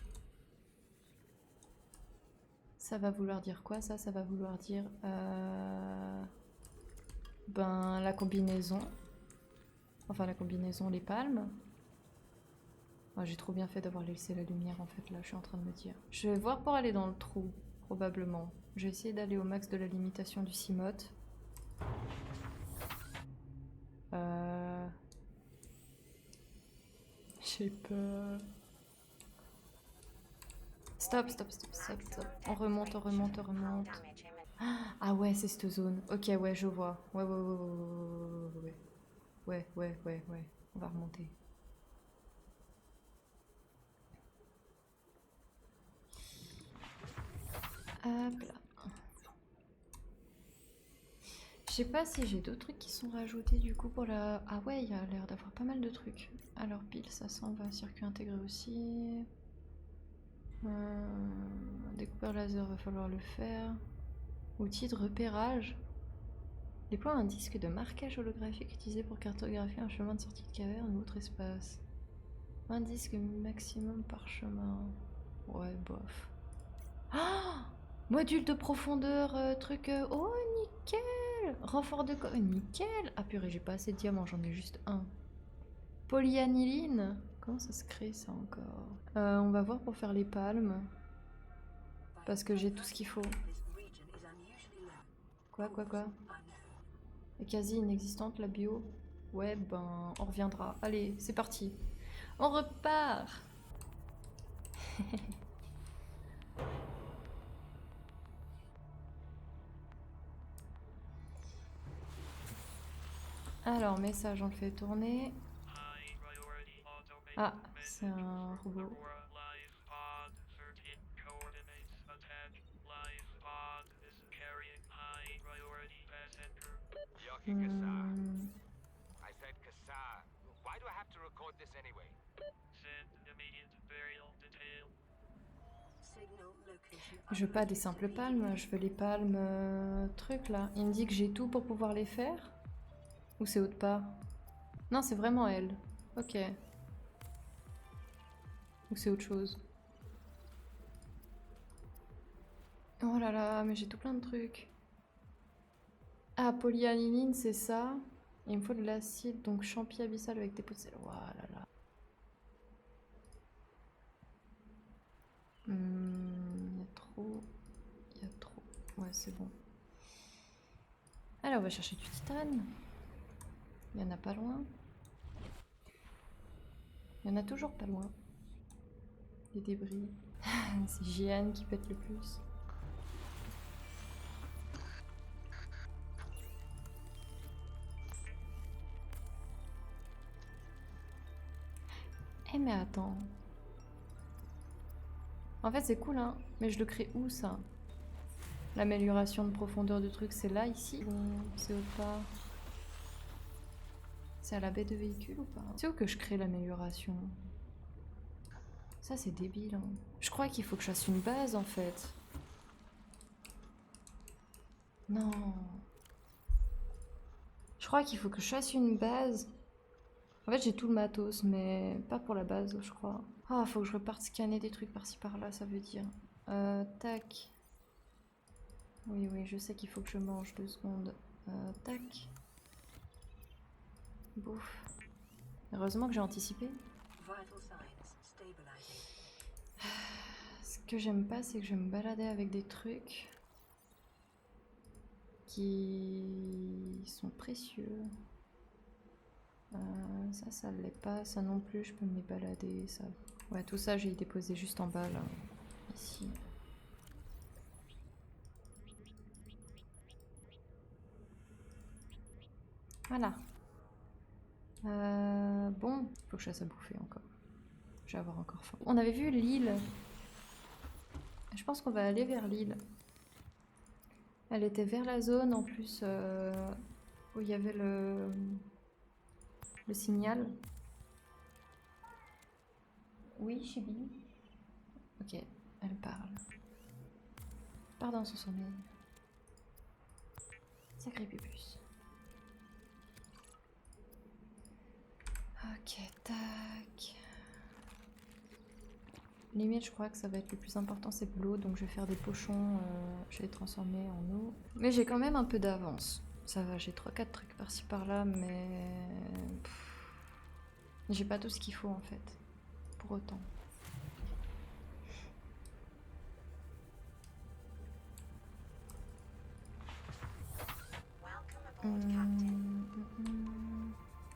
Ça va vouloir dire quoi, ça? Ça va vouloir dire... Ben, la combinaison. Enfin, la combinaison, les palmes. Oh, j'ai trop bien fait d'avoir laissé la lumière, en fait, là, je suis en train de me dire. Je vais voir pour aller dans le trou, probablement. Je vais essayer d'aller au max de la limitation du Simote. J'ai peur. Stop, stop, stop, stop, stop. On remonte, on remonte, on remonte. Ah ouais, c'est cette zone. Ok, ouais, je vois. Ouais, ouais, ouais, ouais, ouais. Ouais, ouais, ouais, ouais. On va remonter. Hop là. Je sais pas si j'ai d'autres trucs qui sont rajoutés du coup pour la... Ah ouais, il y a l'air d'avoir pas mal de trucs. Alors pile, ça s'en va. Circuit intégré aussi. Découpeur laser, va falloir le faire. Outil de repérage. Déploie un disque de marquage holographique utilisé pour cartographier un chemin de sortie de caverne ou autre espace. Un disque maximum par chemin. Ouais, bof. Ah, module de profondeur, truc... Oh, nickel. Renfort de... nickel. Ah purée, j'ai pas assez de diamants, j'en ai juste un. Polyaniline. Comment ça se crée ça encore? On va voir pour faire les palmes. Parce que j'ai tout ce qu'il faut. Quoi? Est quasi inexistante la bio. Ouais, ben, on reviendra. Allez, c'est parti. On repart. Alors, message, on le fait tourner. Ah, c'est un robot. Yoki Kassar. I said Kassar. Why do I have to record this anyway? Send immediate burial detail. Signal location. Je veux pas des simples palmes, je veux les palmes trucs là. Il me dit que j'ai tout pour pouvoir les faire. Ou c'est autre part? Non, c'est vraiment elle. Ok. Ou c'est autre chose. Oh là là, mais j'ai tout plein de trucs. Ah, polyaniline, c'est ça. Il me faut de l'acide, donc champi abyssal avec dépôt de sel. Oh là là. Il y a trop. Il y a trop. Ouais, c'est bon. Alors, on va chercher du titane. Il y en a pas loin. Il y en a toujours pas loin. Des débris. C'est JN qui pète le plus. Eh mais attends. En fait c'est cool hein, mais je le crée où ça? L'amélioration de profondeur de truc c'est là ici ou c'est autre part? C'est à la baie de véhicule ou pas? C'est où que je crée l'amélioration? Ça c'est débile hein. Je crois qu'il faut que je fasse une base en fait. Non. Je crois qu'il faut que je fasse une base. En fait, j'ai tout le matos, mais pas pour la base, je crois. Ah, faut que je reparte scanner des trucs par-ci par-là, ça veut dire. Tac. Oui, oui, je sais qu'il faut que je mange 2 secondes. Tac. Bouffe. Heureusement que j'ai anticipé. Vital signs stabilizing. Ce que j'aime pas, c'est que je vais me balader avec des trucs qui sont précieux. Ça l'est pas. Ça non plus, je peux me les balader. Ça. Ouais, tout ça, j'ai déposé juste en bas, là. Ici. Voilà. Bon, faut que je fasse à bouffer encore. Je vais avoir encore faim. On avait vu l'île. Je pense qu'on va aller vers l'île. Elle était vers la zone en plus où il y avait le signal. Oui, Chibi. Ok, elle parle. Part dans son sommeil. Sacré pupus. Ok, tac. Limite, je crois que ça va être le plus important, c'est l'eau, donc je vais faire des pochons, je vais les transformer en eau. Mais j'ai quand même un peu d'avance. Ça va, j'ai 3-4 trucs par-ci par-là, mais... j'ai pas tout ce qu'il faut en fait, pour autant.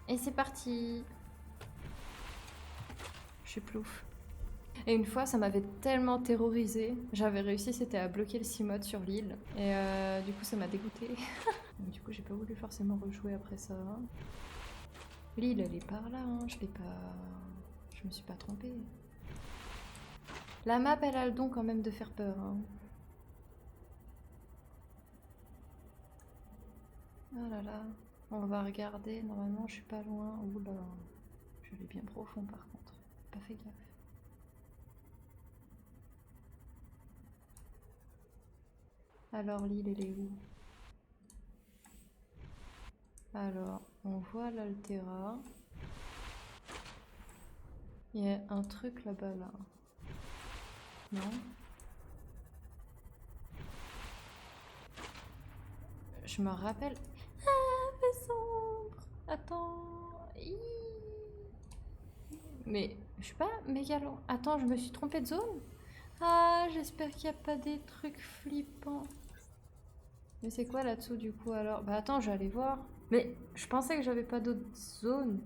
Et c'est parti. Je suis plouf. Et une fois, ça m'avait tellement terrorisée. J'avais réussi, c'était à bloquer le Cimode sur l'île. Et du coup, ça m'a dégoûté. Du coup, j'ai pas voulu forcément rejouer après ça. L'île, elle est par là, hein. Je l'ai pas... Je me suis pas trompée. La map, elle a le don quand même de faire peur, hein. Ah là là. On va regarder. Normalement, je suis pas loin. Oula. Je vais bien profond par contre. Pas fait gaffe. Alors l'île, elle est où? Alors, on voit l'Altera. Il y a un truc là-bas, là. Non? Je me rappelle... Ah, fait sombre! Attends... Mais, je suis pas méga loin. Attends, je me suis trompée de zone? Ah, j'espère qu'il n'y a pas des trucs flippants. Mais c'est quoi là-dessous du coup alors? Bah attends, je vais aller voir. Mais je pensais que j'avais pas d'autres zones.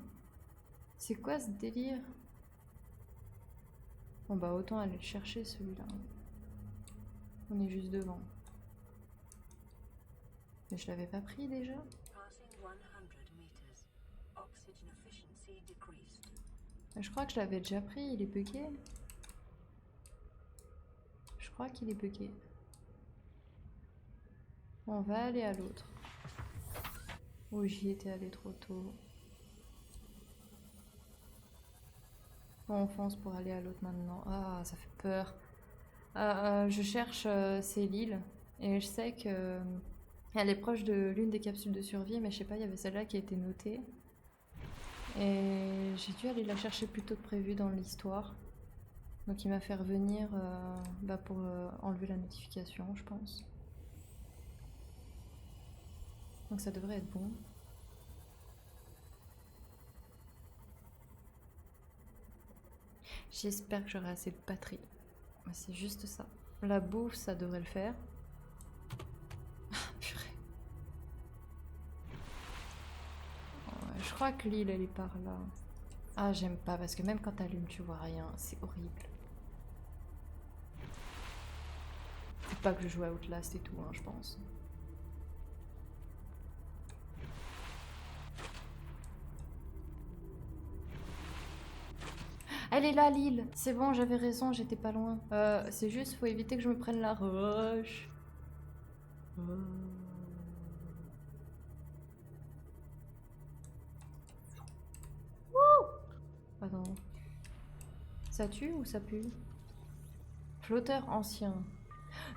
C'est quoi ce délire? Bon bah autant aller le chercher celui-là. On est juste devant. Mais je l'avais pas pris déjà? Passing 100 meters. Oxygen efficiency decreased. Je crois que je l'avais déjà pris, il est bugué. Je crois qu'il est bugué. On va aller à l'autre. Oh, j'y étais allé trop tôt. On fonce pour aller à l'autre maintenant. Ah, ça fait peur. Je cherche c'est l'île. Et je sais que elle est proche de l'une des capsules de survie, mais je sais pas, il y avait celle-là qui a été notée. Et j'ai dû aller la chercher plus tôt que prévu dans l'histoire. Donc il m'a fait revenir pour enlever la notification, je pense. Donc ça devrait être bon. J'espère que j'aurai assez de batterie. C'est juste ça. La bouffe, ça devrait le faire. Ah, purée. Ouais, je crois que l'île, elle est par là. Ah, j'aime pas, parce que même quand t'allumes, tu vois rien. C'est horrible. C'est pas que je joue à Outlast et tout, hein, je pense. Elle est là, l'île. C'est bon, j'avais raison, j'étais pas loin. C'est juste, faut éviter que je me prenne la roche. Attends. Ça tue ou ça pue? Flotteur ancien.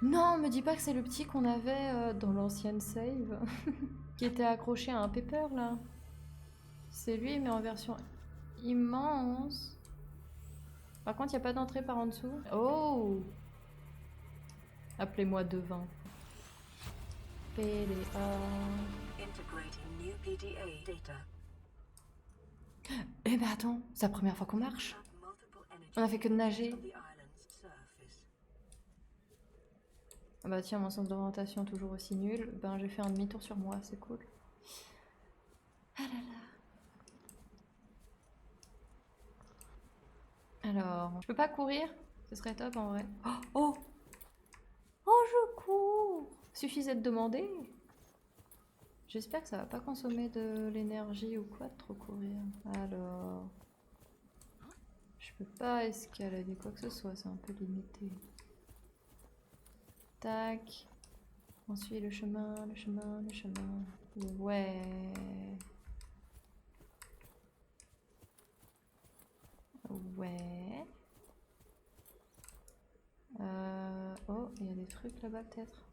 Non, me dis pas que c'est le petit qu'on avait dans l'ancienne save. Qui était accroché à un paper, là. C'est lui, mais en version immense. Par contre, il n'y a pas d'entrée par en dessous. Oh! Appelez-moi devin. PDA. Integrating new PDA data. Eh ben attends, c'est la première fois qu'on marche. Multiple energy On a fait que de nager. on the island's surface. Ah bah tiens, mon sens d'orientation toujours aussi nul. Ben j'ai fait un demi-tour sur moi, c'est cool. Ah là là. Alors, je peux pas courir? Ce serait top en vrai. Oh! Oh, oh je cours! Suffisait de demander. J'espère que ça va pas consommer de l'énergie ou quoi de trop courir. Alors... Je peux pas escalader quoi que ce soit, c'est un peu limité. Tac. On suit le chemin, le chemin, le chemin. Ouais. Ouais. Oh, il y a des trucs là-bas peut-être.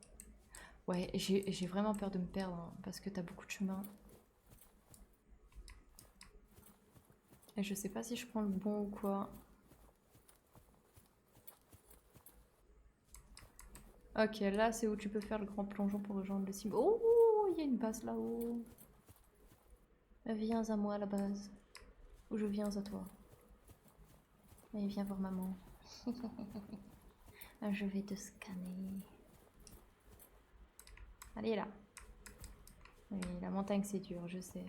Ouais, j'ai vraiment peur de me perdre hein, parce que t'as beaucoup de chemin. Et je sais pas si je prends le bon ou quoi. Ok, là c'est où tu peux faire le grand plongeon pour rejoindre le cime. Oh, il y a une base là-haut. Viens à moi à la base. Ou je viens à toi. Allez, viens voir maman. Je vais te scanner. Allez là. Oui, la montagne c'est dur, je sais.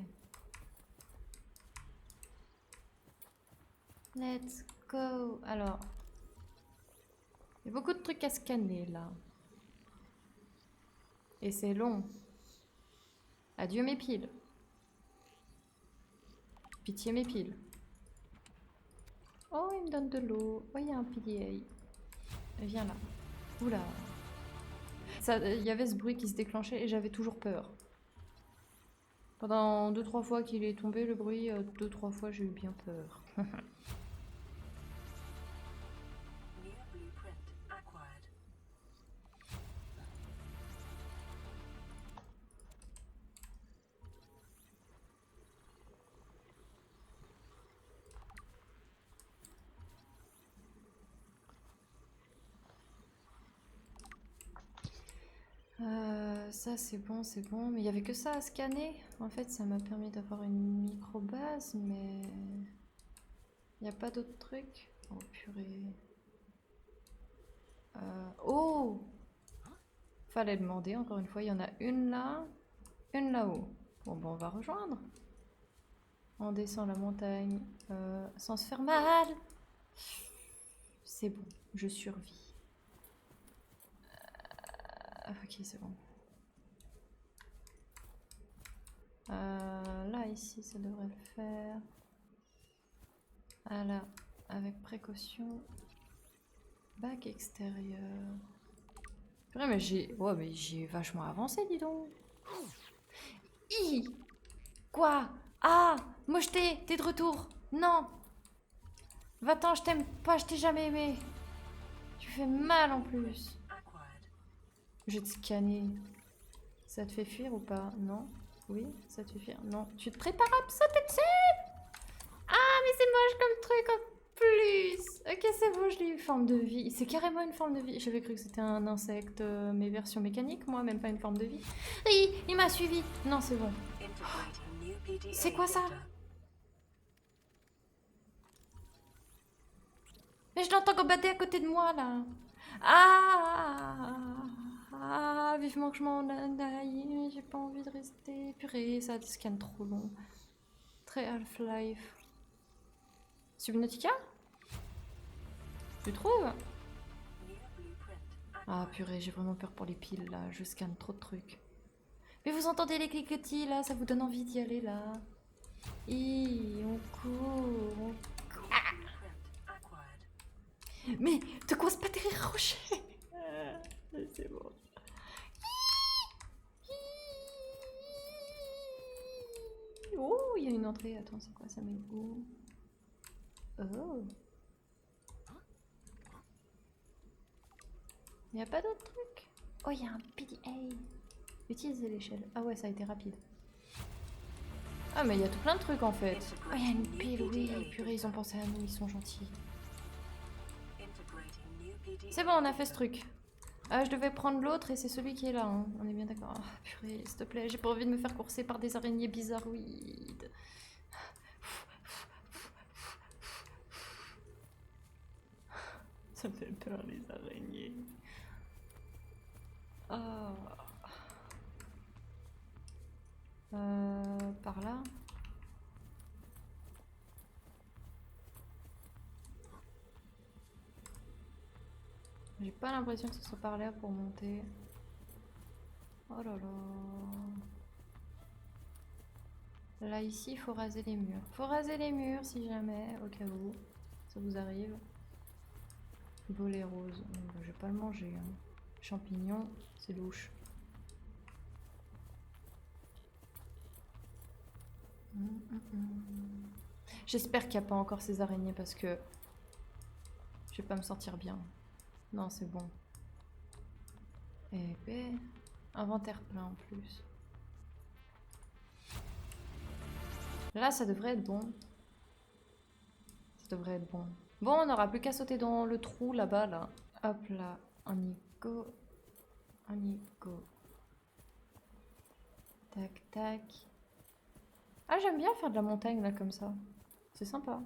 Let's go. Alors, il y a beaucoup de trucs à scanner là. Et c'est long. Adieu mes piles. Pitié mes piles. Oh, il me donne de l'eau. Oh, il y a un PDA. Viens là. Oula. Il y avait ce bruit qui se déclenchait et j'avais toujours peur. Pendant 2-3 fois qu'il est tombé, le bruit, 2-3 fois j'ai eu bien peur. New blueprint acquired. Ça c'est bon, mais il y avait que ça à scanner. En fait, ça m'a permis d'avoir une micro-base, mais il n'y a pas d'autres trucs. Oh purée. Oh! Fallait demander encore une fois. Il y en a une là, une là-haut. Bon, on va rejoindre. On descend la montagne sans se faire mal. C'est bon, je survis. Ok, c'est bon. Là, ici, ça devrait le faire. Ah là, avec précaution. Bac extérieur. Purée, mais j'ai... Ouais, mais j'ai vachement avancé, dis donc. Hi. Quoi? Ah! Mocheté, t'es de retour. Non! Va-t'en, je t'aime pas, je t'ai jamais aimé. Tu fais mal en plus. Acquired. Je vais te scanner. Ça te fait fuir ou pas? Non? Oui? Ça te fait fuir? Non. Tu te prépares à me sauter dessus? Ah, mais c'est moche comme truc en plus. Ok, c'est bon, je l'ai eu. Forme de vie. C'est carrément une forme de vie. J'avais cru que c'était un insecte, mais version mécanique, moi, même pas une forme de vie. Oui, il m'a suivi. Non, c'est bon. Integrating new PDA C'est quoi ça? data. Mais je l'entends combattre à côté de moi, là. Ah, vivement que je m'en aille. J'ai pas envie de rester. Purée, ça scanne trop long. Très Half-Life. Subnautica? Tu trouves? New blueprint Ah, acquired. purée, j'ai vraiment peur pour les piles, là. Je scanne trop de trucs. Mais vous entendez les cliquetis, là? Ça vous donne envie d'y aller, là. On court. Blueprint acquired. Mais te cause pas tes rochers. C'est bon. Oh, il y a une entrée. Attends, c'est quoi ça, met où? Oh. Il n'y a pas d'autre truc? Oh, il y a un PDA. Utilisez l'échelle. Ah ouais, ça a été rapide. Ah, mais il y a tout plein de trucs en fait. Oh, il y a une pile, oui. Purée, ils ont pensé à nous, ils sont gentils. Integrating new PDA. C'est bon, on a fait ce truc. Je devais prendre l'autre et c'est celui qui est là. Hein. On est bien d'accord. Ah, purée, s'il te plaît, j'ai pas envie de me faire courser par des araignées bizarroïdes. Ça me fait peur, les araignées. Ah. Par là. J'ai pas l'impression que ce soit par là pour monter. Oh là là. Là, ici, il faut raser les murs. Faut raser les murs si jamais, au cas où ça vous arrive. Volet rose. Je vais pas le manger. Hein. Champignons, c'est louche. J'espère qu'il n'y a pas encore ces araignées parce que je vais pas me sentir bien. Non, c'est bon. Et ben, inventaire plein en plus. Là, ça devrait être bon. Ça devrait être bon. Bon, on n'aura plus qu'à sauter dans le trou là-bas, là. Hop là, on y go. On y go. Tac, tac. Ah, j'aime bien faire de la montagne, là, comme ça. C'est sympa.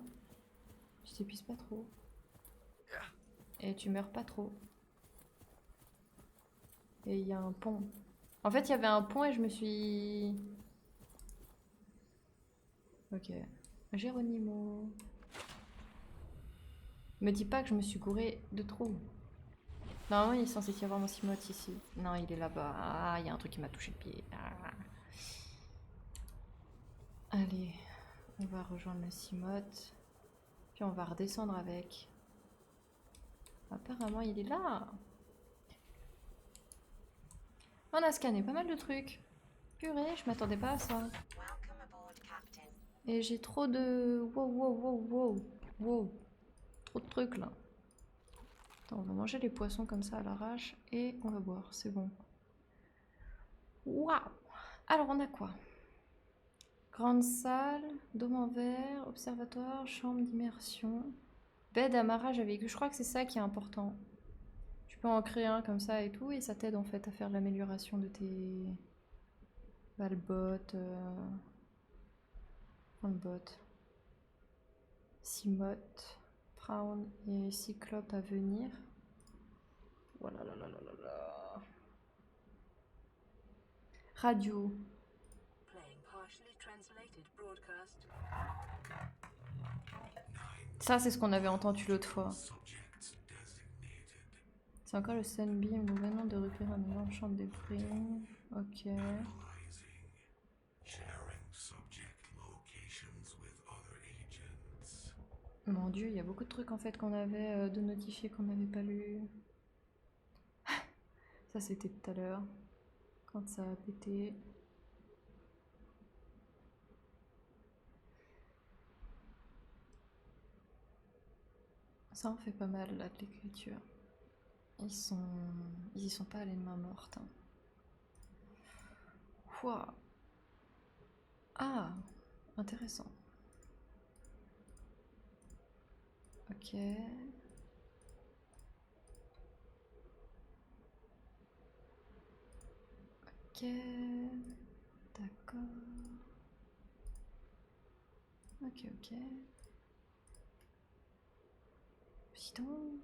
Tu t'épuises pas trop. Et tu meurs pas trop. Et il y a un pont. En fait, il y avait un pont et je me suis... Ok. Géronimo. Me dis pas que je me suis gouré de trous. Normalement, il est censé y avoir mon Simote ici. Non, il est là-bas. Ah, il y a un truc qui m'a touché le pied. Ah. Allez, on va rejoindre le Simote. Puis on va redescendre avec. Apparemment, il est là. On a scanné pas mal de trucs. Purée, je m'attendais pas à ça. Et j'ai trop de... Wow, wow, wow, wow. Wow. Trop de trucs là. Attends, on va manger les poissons comme ça à l'arrache et on va boire, c'est bon. Waouh! Alors on a quoi? Grande salle, dôme en verre, observatoire, chambre d'immersion, bed amarrage à véhicule. Je crois que c'est ça qui est important. Tu peux en créer un comme ça et tout, et ça t'aide en fait à faire l'amélioration de tes... Bah, le bot, enfin, le bot. Simote, Brown et Cyclope à venir. Voilà, là, là, là, là, là. Radio. Playing partially translated broadcast. Ça, c'est ce qu'on avait entendu l'autre fois. C'est encore le Sunbeam. Nous venons de recueillir un énorme champ de débris. Ok. Mon dieu, il y a beaucoup de trucs en fait qu'on avait de notifiés qu'on n'avait pas lu. Ça, c'était tout à l'heure. Quand ça a pété. Ça en fait pas mal là de l'écriture. Ils y sont pas allés de main morte. Hein. Ouah. Ah, intéressant. Ok. Ok. D'accord. Ok, ok. Dis donc.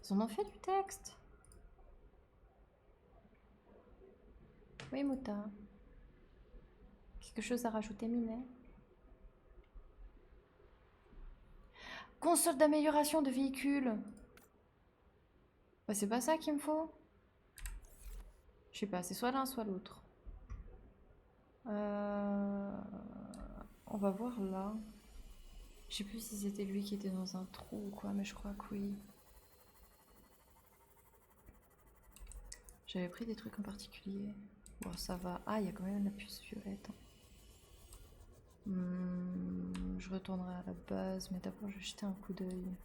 Ils en ont fait du texte. Oui, Mouta. Quelque chose à rajouter, Minet? Console d'amélioration de véhicule. Bah, c'est pas ça qu'il me faut. Je sais pas, c'est soit l'un, soit l'autre. On va voir là. Je sais plus si c'était lui qui était dans un trou ou quoi, mais je crois que oui. J'avais pris des trucs en particulier. Bon, ça va. Ah, il y a quand même la puce violette. Je retournerai à la base, mais d'abord je vais jeter un coup d'œil.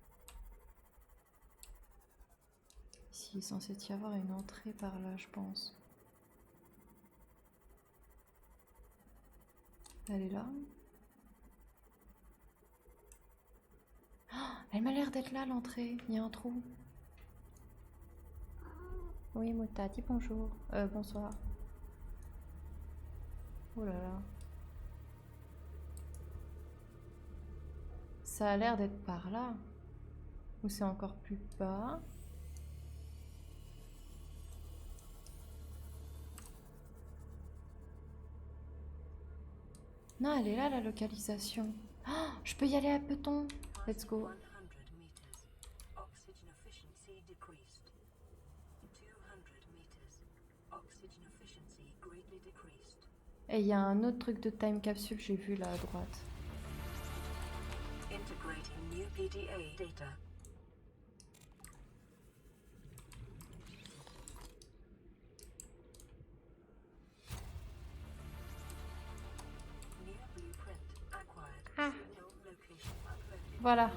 Ici, il est censé y avoir une entrée par là, je pense. Elle est là. Oh, elle m'a l'air d'être là, l'entrée. Il y a un trou. Oui, Mota, dis bonjour. Bonsoir. Oh là là. Ça a l'air d'être par là. Ou c'est encore plus bas. Non, elle est là, la localisation. Oh, je peux y aller à peton. Let's go. 100 meters. Oxygen efficiency decreased. 200 meters. Oxygen efficiency greatly decreased. Et il y a un autre truc de time capsule, j'ai vu là à droite. Integrating new PDA data. New blueprint acquired. Ah. Signal location uploaded. Voilà.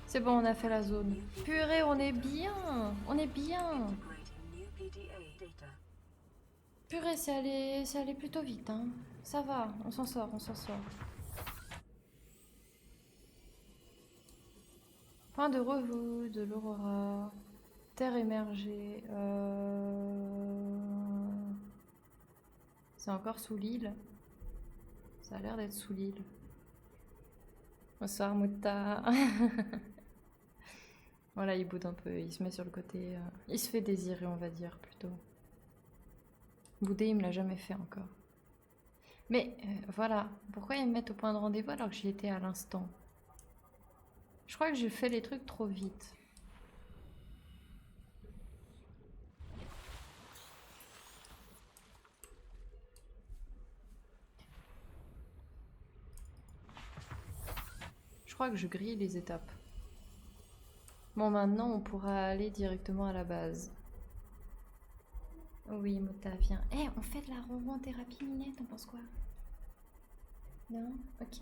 C'est bon, on a fait la zone. Purée, on est bien. On est bien. Integrating new PDA data. Purée, c'est allé plutôt vite. Hein. Ça va, on s'en sort, on s'en sort. Point de revue de l'Aurora. Terre émergée. C'est encore sous l'île. Ça a l'air d'être sous l'île. Bonsoir, Mouta. Voilà, il boude un peu. Il se met sur le côté. Il se fait désirer, on va dire, plutôt. Bouder, il me l'a jamais fait encore. Mais voilà. Pourquoi ils me mettent au point de rendez-vous alors que j'y étais à l'instant? Je crois que j'ai fait les trucs trop vite. Je crois que je grille les étapes. Bon, maintenant, on pourra aller directement à la base. Oui, Mota, viens. Eh, on fait de la ronron thérapie minette, t'en penses quoi? Non? Ok.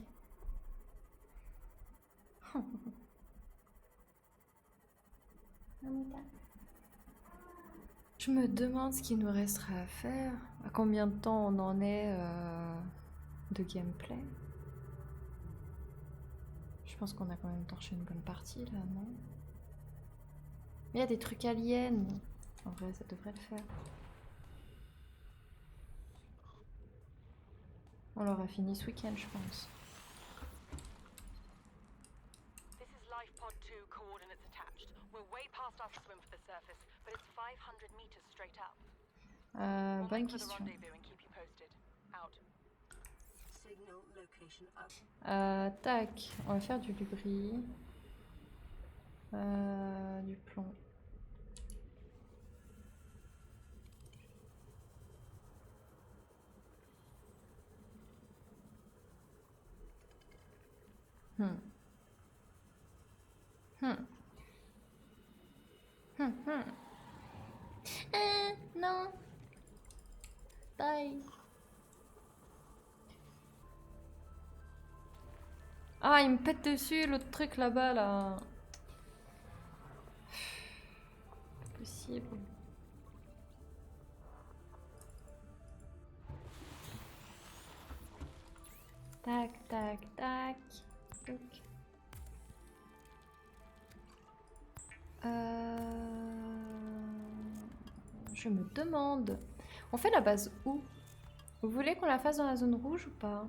Ah, Mota. Je me demande ce qu'il nous restera à faire. À combien de temps on en est de gameplay? Je pense qu'on a quand même torché une bonne partie là, non? Mais il y a des trucs aliens. En vrai, ça devrait le faire. On l'aura fini ce week-end, je pense. This is Life Pod 2 coordinates attached. We're way past our swim for the surface, but it's 500 meters straight up. We'll Bonne make for the question. rendezvous and keep you posted. Out. Signal location up. Tac, on va faire du lubri. Du plomb. Hmm. Non. Die. Ah, il me pète dessus l'autre truc là-bas là. Pas possible. Tac, tac, tac. Tac. Je me demande. On fait la base où? Vous voulez qu'on la fasse dans la zone rouge ou pas?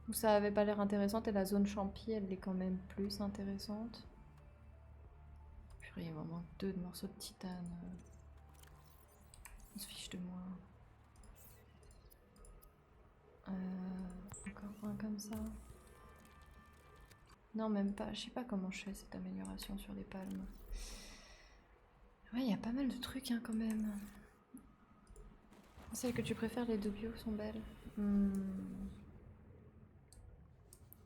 Ou ça avait pas l'air intéressante et la zone champi elle est quand même plus intéressante? Purée, il y a vraiment 2 morceaux de titane. On se fiche de moi. Encore un comme ça. Non, même pas. Je sais pas comment je fais cette amélioration sur les palmes. Ouais, il y a pas mal de trucs hein, quand même. Celles que tu préfères, les 2 bio sont belles.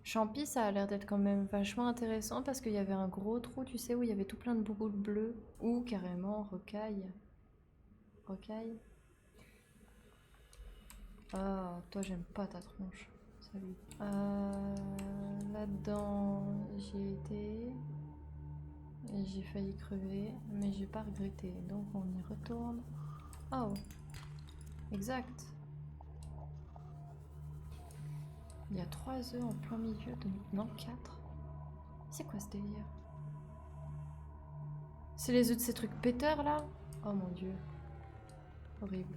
Champi, ça a l'air d'être quand même vachement intéressant parce qu'il y avait un gros trou, tu sais, où il y avait tout plein de bouboules bleues. Ou carrément rocaille. Rocaille. Ah, toi j'aime pas ta tronche. Salut. Là-dedans, j'y ai été. Et j'ai failli crever, mais j'ai pas regretté. Donc on y retourne. Oh. Exact. Il y a 3 œufs en plein milieu de... Non, 4. C'est quoi ce délire? C'est les œufs de ces trucs péteurs là? Oh mon dieu. Horrible.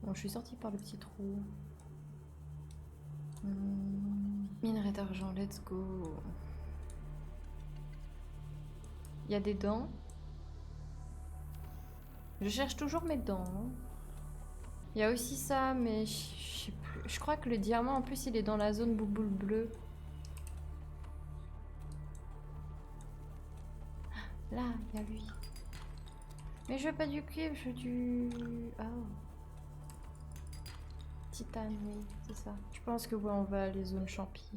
Bon, je suis sortie par le petit trou. Minerai d'argent, let's go. Il y a des dents. Je cherche toujours mes dents. Il y a aussi ça, mais je sais plus. Je crois que le diamant, en plus, il est dans la zone bouboule bleue. Là, il y a lui. Mais je veux pas du cuivre, je veux du... Oh. Titane, oui, c'est ça. Je pense que ouais, on va aller zone champi.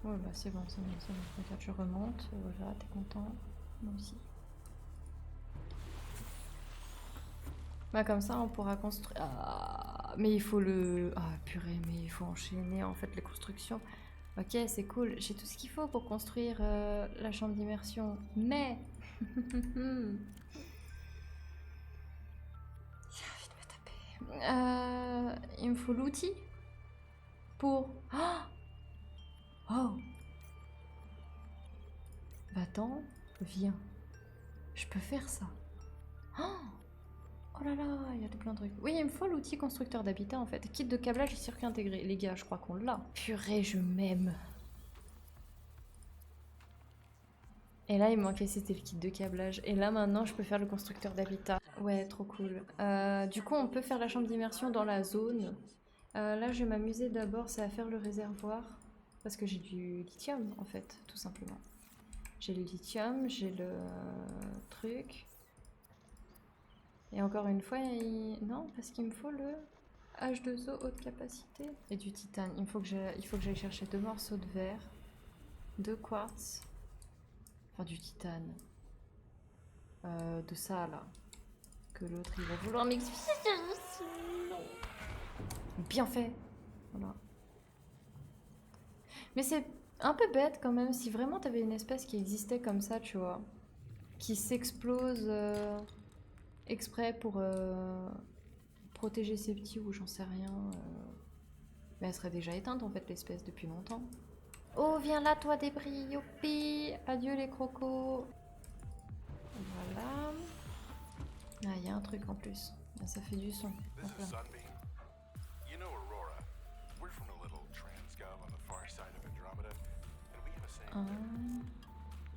Ouais, bah c'est bon, c'est bon, c'est bon. Regarde, je remonte. Voilà, t'es content. Moi aussi. Bah comme ça, on pourra construire... Ah, mais il faut le... Ah, purée, mais il faut enchaîner, en fait, les constructions. Ok, c'est cool. J'ai tout ce qu'il faut pour construire la chambre d'immersion. Mais... il me faut l'outil pour... Oh, oh. Bah attends, viens. Je peux faire ça. Oh là là, il y a tout plein de trucs. Oui, il me faut l'outil constructeur d'habitat en fait. Kit de câblage et circuit intégré. Les gars, je crois qu'on l'a. Purée, je m'aime. Et là, il me manquait, c'était le kit de câblage. Et là, maintenant, je peux faire le constructeur d'habitat. Ouais, trop cool. Du coup, on peut faire la chambre d'immersion dans la zone. Là, je vais m'amuser d'abord, c'est à faire le réservoir. Parce que j'ai du lithium, en fait, tout simplement. J'ai le lithium, j'ai le truc. Et encore une fois, non, parce qu'il me faut le H2O haute capacité. Et du titane. Il faut que j'aille chercher 2 morceaux de verre, 2 quartz. Enfin, du titane. de ça là. Que l'autre il va vouloir m'expliquer. Bien fait. Voilà. Mais c'est un peu bête quand même si vraiment t'avais une espèce qui existait comme ça, tu vois. Qui s'explose exprès pour protéger ses petits ou j'en sais rien. Mais elle serait déjà éteinte en fait l'espèce depuis longtemps. Oh viens là toi débris, youpi. Adieu les crocos. Voilà. Ah il y a un truc en plus. Ah, ça fait du son. This Hop is là. Sunbeam. You know Aurora. We're from a little transgov on the far side of Andromeda, and we have a saying there.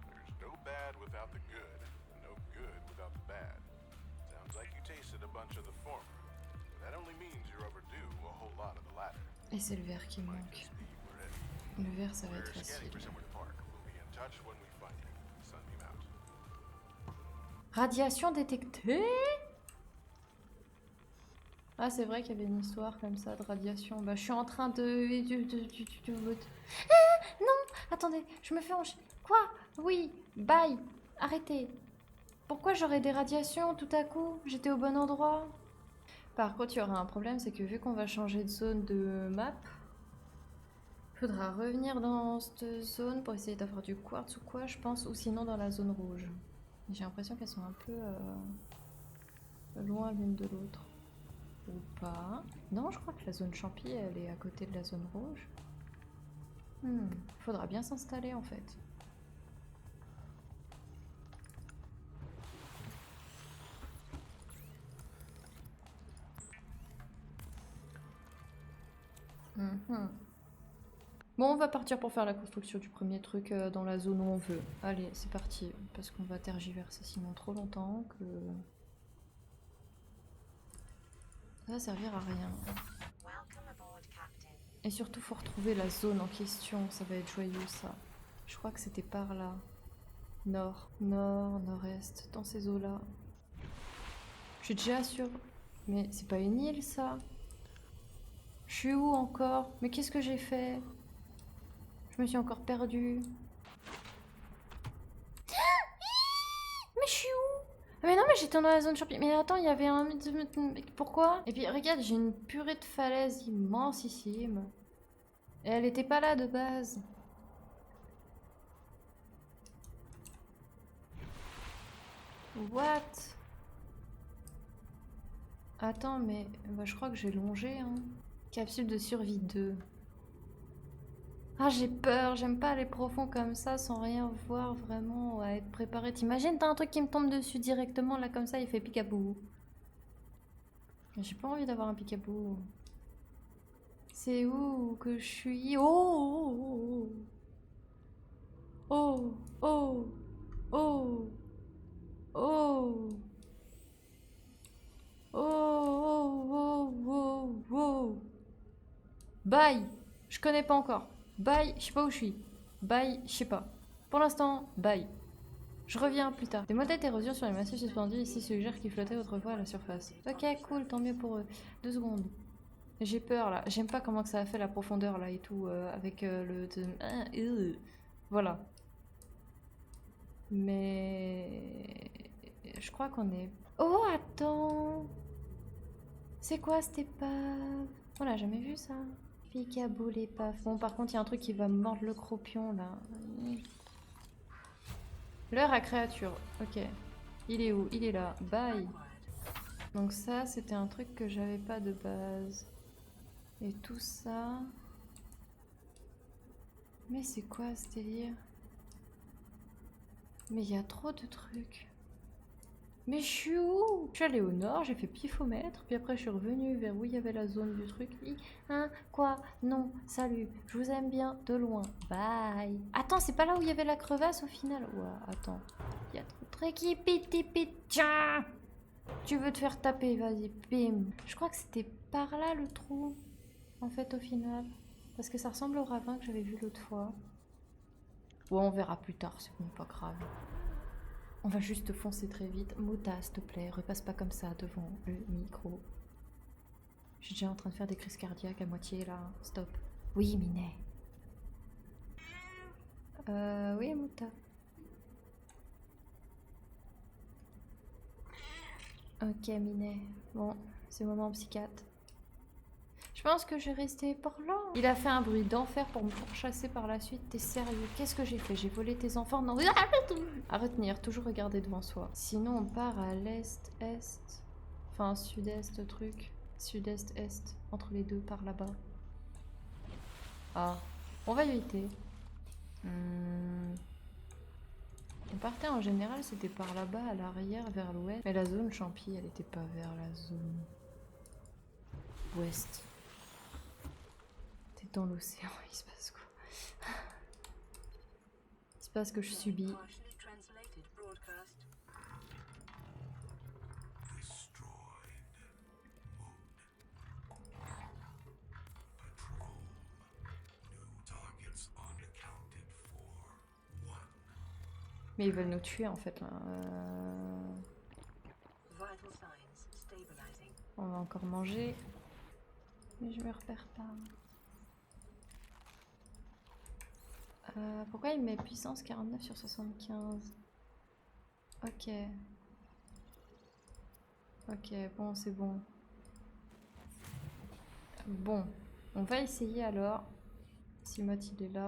There's no bad without the good, no good without the bad. Sounds like you tasted a bunch of the former, but that only means you're overdue a whole lot of the latter. Et c'est le verre qui me manque. Steve, we're ready. Le verre ça va être We're scanning facile. for somewhere to park. We'll be in touch when we find you. Sunbeam out. Radiation détectée. Ah c'est vrai qu'il y avait une histoire comme ça de radiation. Bah je suis en train de... Ah, non. Attendez, je me fais enchaîner. Quoi? Oui, bye. Arrêtez. Pourquoi j'aurais des radiations tout à coup? J'étais au bon endroit. Par contre, il y aura un problème, c'est que vu qu'on va changer de zone de map, faudra revenir dans cette zone pour essayer d'avoir du quartz ou quoi, je pense, ou sinon dans la zone rouge. J'ai l'impression qu'elles sont un peu loin l'une de l'autre. Ou pas. Non, je crois que la zone champi, elle est à côté de la zone rouge. Faudra bien s'installer en fait. Bon, on va partir pour faire la construction du premier truc dans la zone où on veut. Allez, c'est parti. Parce qu'on va tergiverser sinon trop longtemps que... ça va servir à rien. Et surtout, faut retrouver la zone en question. Ça va être joyeux, ça. Je crois que c'était par là. Nord, nord, nord-est, dans ces eaux-là. Je suis déjà sûre. Mais c'est pas une île, ça? Je suis où encore? Mais qu'est-ce que j'ai fait? Je me suis encore perdue. Mais je suis où? Mais non, mais j'étais dans la zone champion. Mais attends, il y avait un... Pourquoi? Et puis regarde, j'ai une purée de falaise immensissime. Et elle était pas là de base. What? Attends, mais bah, je crois que j'ai longé. Hein. Capsule de survie 2. Ah, j'ai peur. J'aime pas aller profond comme ça sans rien voir vraiment, à être préparé. T'imagines, t'as un truc qui me tombe dessus directement, là, comme ça, il fait picabou. J'ai pas envie d'avoir un picabou. C'est où que je suis? Oh! Oh! Oh! Oh! Oh! Oh! Oh! Oh! Oh! Bye! Je connais pas encore. Bye, je sais pas où je suis. Bye, je sais pas. Pour l'instant, bye. Je reviens plus tard. Des modèles d'érosion sur les massifs suspendus ici suggèrent qu'ils flottaient autrefois à la surface. Ok, cool, tant mieux pour eux. 2 secondes. J'ai peur là. J'aime pas comment que ça a fait la profondeur là et tout avec voilà. Mais je crois qu'on est... Oh, attends. C'est quoi cette épave? On l'a jamais vu ça. Picabou l'épave. Bon, par contre, il y a un truc qui va mordre le cropion là. L'heure à créature. Ok. Il est où? Il est là. Bye. Donc ça, c'était un truc que j'avais pas de base. Et tout ça... Mais c'est quoi ce délire? Mais il y a trop de trucs. Mais je suis où? Je suis allée au nord, j'ai fait pifomètre, puis après je suis revenue vers où il y avait la zone du truc. Hein? Quoi? Non, salut, je vous aime bien, de loin. Bye. Attends, c'est pas là où il y avait la crevasse au final? Ouais, attends. Il y a trop de trucs qui tiens! Tu veux te faire taper, vas-y, bim. Je crois que c'était par là le trou, en fait, au final. Parce que ça ressemble au ravin que j'avais vu l'autre fois. Ouais, on verra plus tard, c'est bon, pas grave. On va juste foncer très vite. Mota, s'il te plaît, repasse pas comme ça devant le micro. Je suis déjà en train de faire des crises cardiaques à moitié là. Stop. Oui, Minet. Oui, Mota. Ok, Minet. Bon, c'est moment psychiatre. Je pense que je vais rester par là. Il a fait un bruit d'enfer pour me pourchasser par la suite. T'es sérieux? Qu'est-ce que j'ai fait? J'ai volé tes enfants? Non. À retenir, toujours regarder devant soi. Sinon, on part à l'est, est. Enfin, sud-est, truc. Sud-est, est. Entre les deux, par là-bas. Ah. On va éviter. On partait en général, c'était par là-bas, à l'arrière, vers l'ouest. Mais la zone champi, elle était pas vers la zone ouest. T'es dans l'océan, il se passe quoi? Il se passe que je subis. Partially translated broadcast. Mais ils veulent nous tuer en fait là. Vital signs stabilizing. On va encore manger. Mais je me repère pas. Pourquoi il met puissance 49 sur 75? Ok. Ok, bon, c'est bon. Bon, on va essayer alors. Simoth il est là.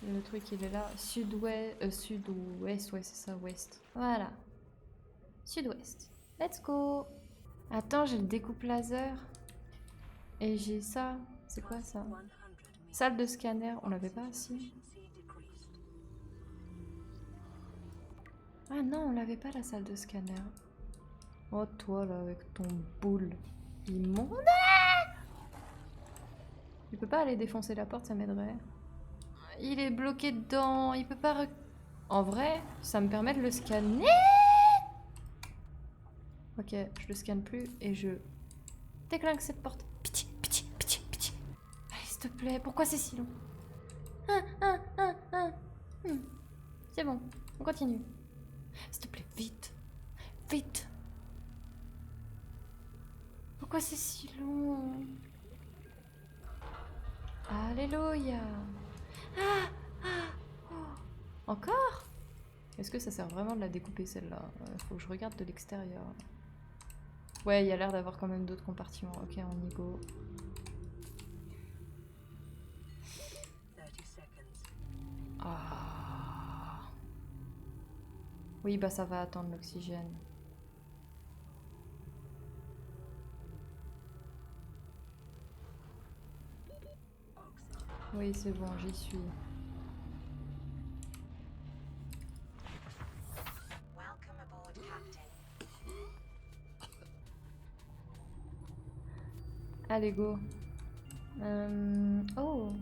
Le truc il est là. Sud-ouest, sud-ouest, ouais c'est ça, ouest. Voilà. Sud-ouest. Let's go. Attends, j'ai le découpe laser. Et j'ai ça. C'est quoi ça? 100 meters. Salle de scanner, on l'avait pas ici? Efficiency decreased. Ah non, on l'avait pas la salle de scanner. Oh toi là avec ton boule immonde. Il peut pas aller défoncer la porte, ça m'aiderait. Il est bloqué dedans, il peut pas... En vrai, ça me permet de le scanner. Ok, je le scanne plus et je déclinque cette porte. Pitié, pitié, pitié, pitié. Allez, s'il te plaît, pourquoi c'est si long? C'est bon, on continue. S'il te plaît, vite. Vite. Pourquoi c'est si long? Alléluia. Encore? Est-ce que ça sert vraiment de la découper celle-là? Faut que je regarde de l'extérieur. Ouais, il y a l'air d'avoir quand même d'autres compartiments. Ok, on y go. 30 seconds. Ah. Oui, bah ça va attendre l'oxygène. Oui, c'est bon, j'y suis. Welcome aboard, Captain. Allez, go. Oh.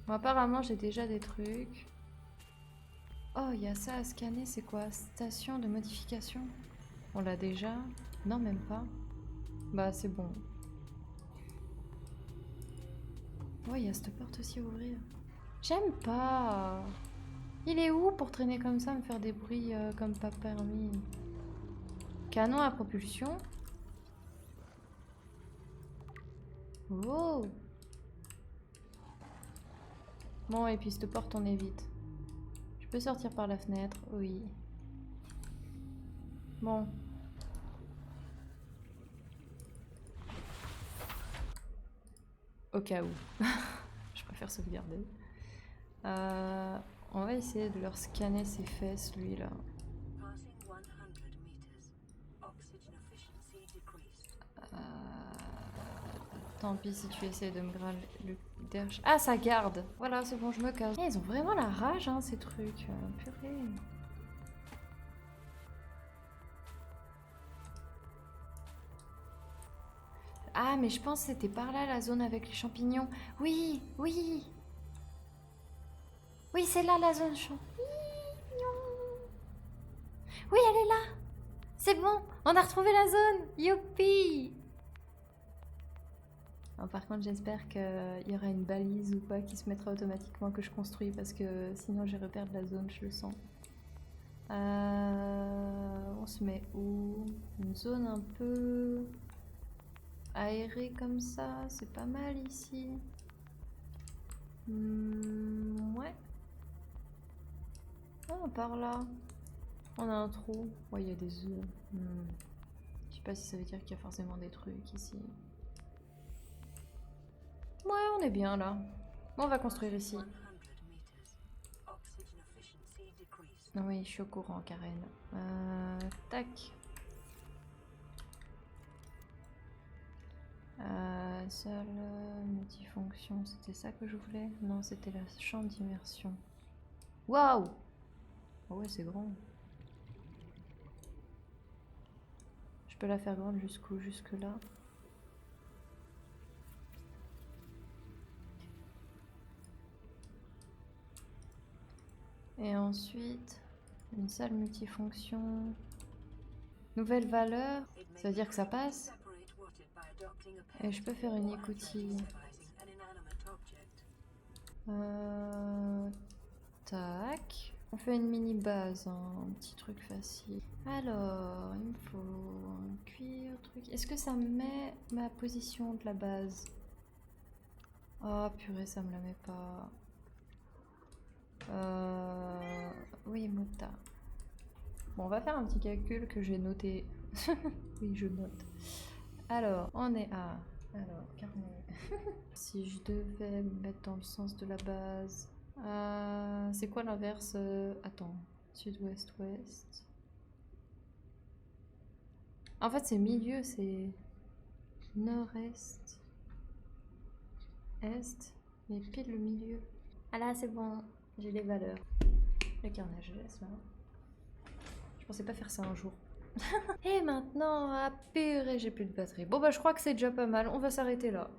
Bon, apparemment, j'ai déjà des trucs. Oh, il y a ça à scanner, c'est quoi? Station de modification. On l'a déjà? Non, même pas. Bah, c'est bon. Ouais, il y a cette porte aussi à ouvrir. J'aime pas. Il est où pour traîner comme ça, me faire des bruits comme pas permis? Canon à propulsion. Oh. Bon, et puis cette porte, on évite. Je peux sortir par la fenêtre, oui. Bon. Au cas où. Je préfère sauvegarder. On va essayer de leur scanner ses fesses, lui, là. Passing 100 meters. Oxygen efficiency decreased. Tant pis si tu essaies de me graler le derche. Ah, ça garde. Voilà, c'est bon, je me casse. Ils ont vraiment la rage, hein, ces trucs. Purée. Ah, mais je pense que c'était par là, la zone avec les champignons. Oui, oui. Oui, c'est là, la zone champignon. Oui, elle est là. C'est bon, on a retrouvé la zone. Youpi. Alors, par contre, j'espère qu'il y aura une balise ou quoi qui se mettra automatiquement que je construis parce que sinon je vais reperdre la zone, je le sens. On se met où? Une zone un peu aérée comme ça, c'est pas mal ici. Ouais. Ah, par là. On a un trou. Ouais, il y a des œufs. Je sais pas si ça veut dire qu'il y a forcément des trucs ici. Ouais, on est bien là. Bon, on va construire ici. 100 meters. Oxygen efficiency decreased. Oui, je suis au courant, Karen. Tac. Salle multifonction, c'était ça que je voulais? Non, c'était la chambre d'immersion. Waouh! Oh ouais, c'est grand. Je peux la faire grande jusqu'où? Jusque là. Et ensuite, une salle multifonction. Nouvelle valeur, ça veut dire que ça passe. Et je peux faire une écoutille. Tac. On fait une mini base, hein, un petit truc facile. Alors, il me faut un cuir, truc. Est-ce que ça me met ma position de la base? Oh purée, ça me la met pas. Oui, Mota. Bon, on va faire un petit calcul que j'ai noté. Oui, je note. Alors, on est à... Alors, carnet. Si je devais me mettre dans le sens de la base... c'est quoi l'inverse? Attends. Sud-ouest, ouest. En fait, c'est milieu, c'est... Nord-est. Est. Mais pile le milieu. Ah là, c'est bon. J'ai les valeurs. Le carnet, je laisse là. Je pensais pas faire ça un jour. Et maintenant, ah purée, j'ai plus de batterie. Bon bah je crois que c'est déjà pas mal, on va s'arrêter là.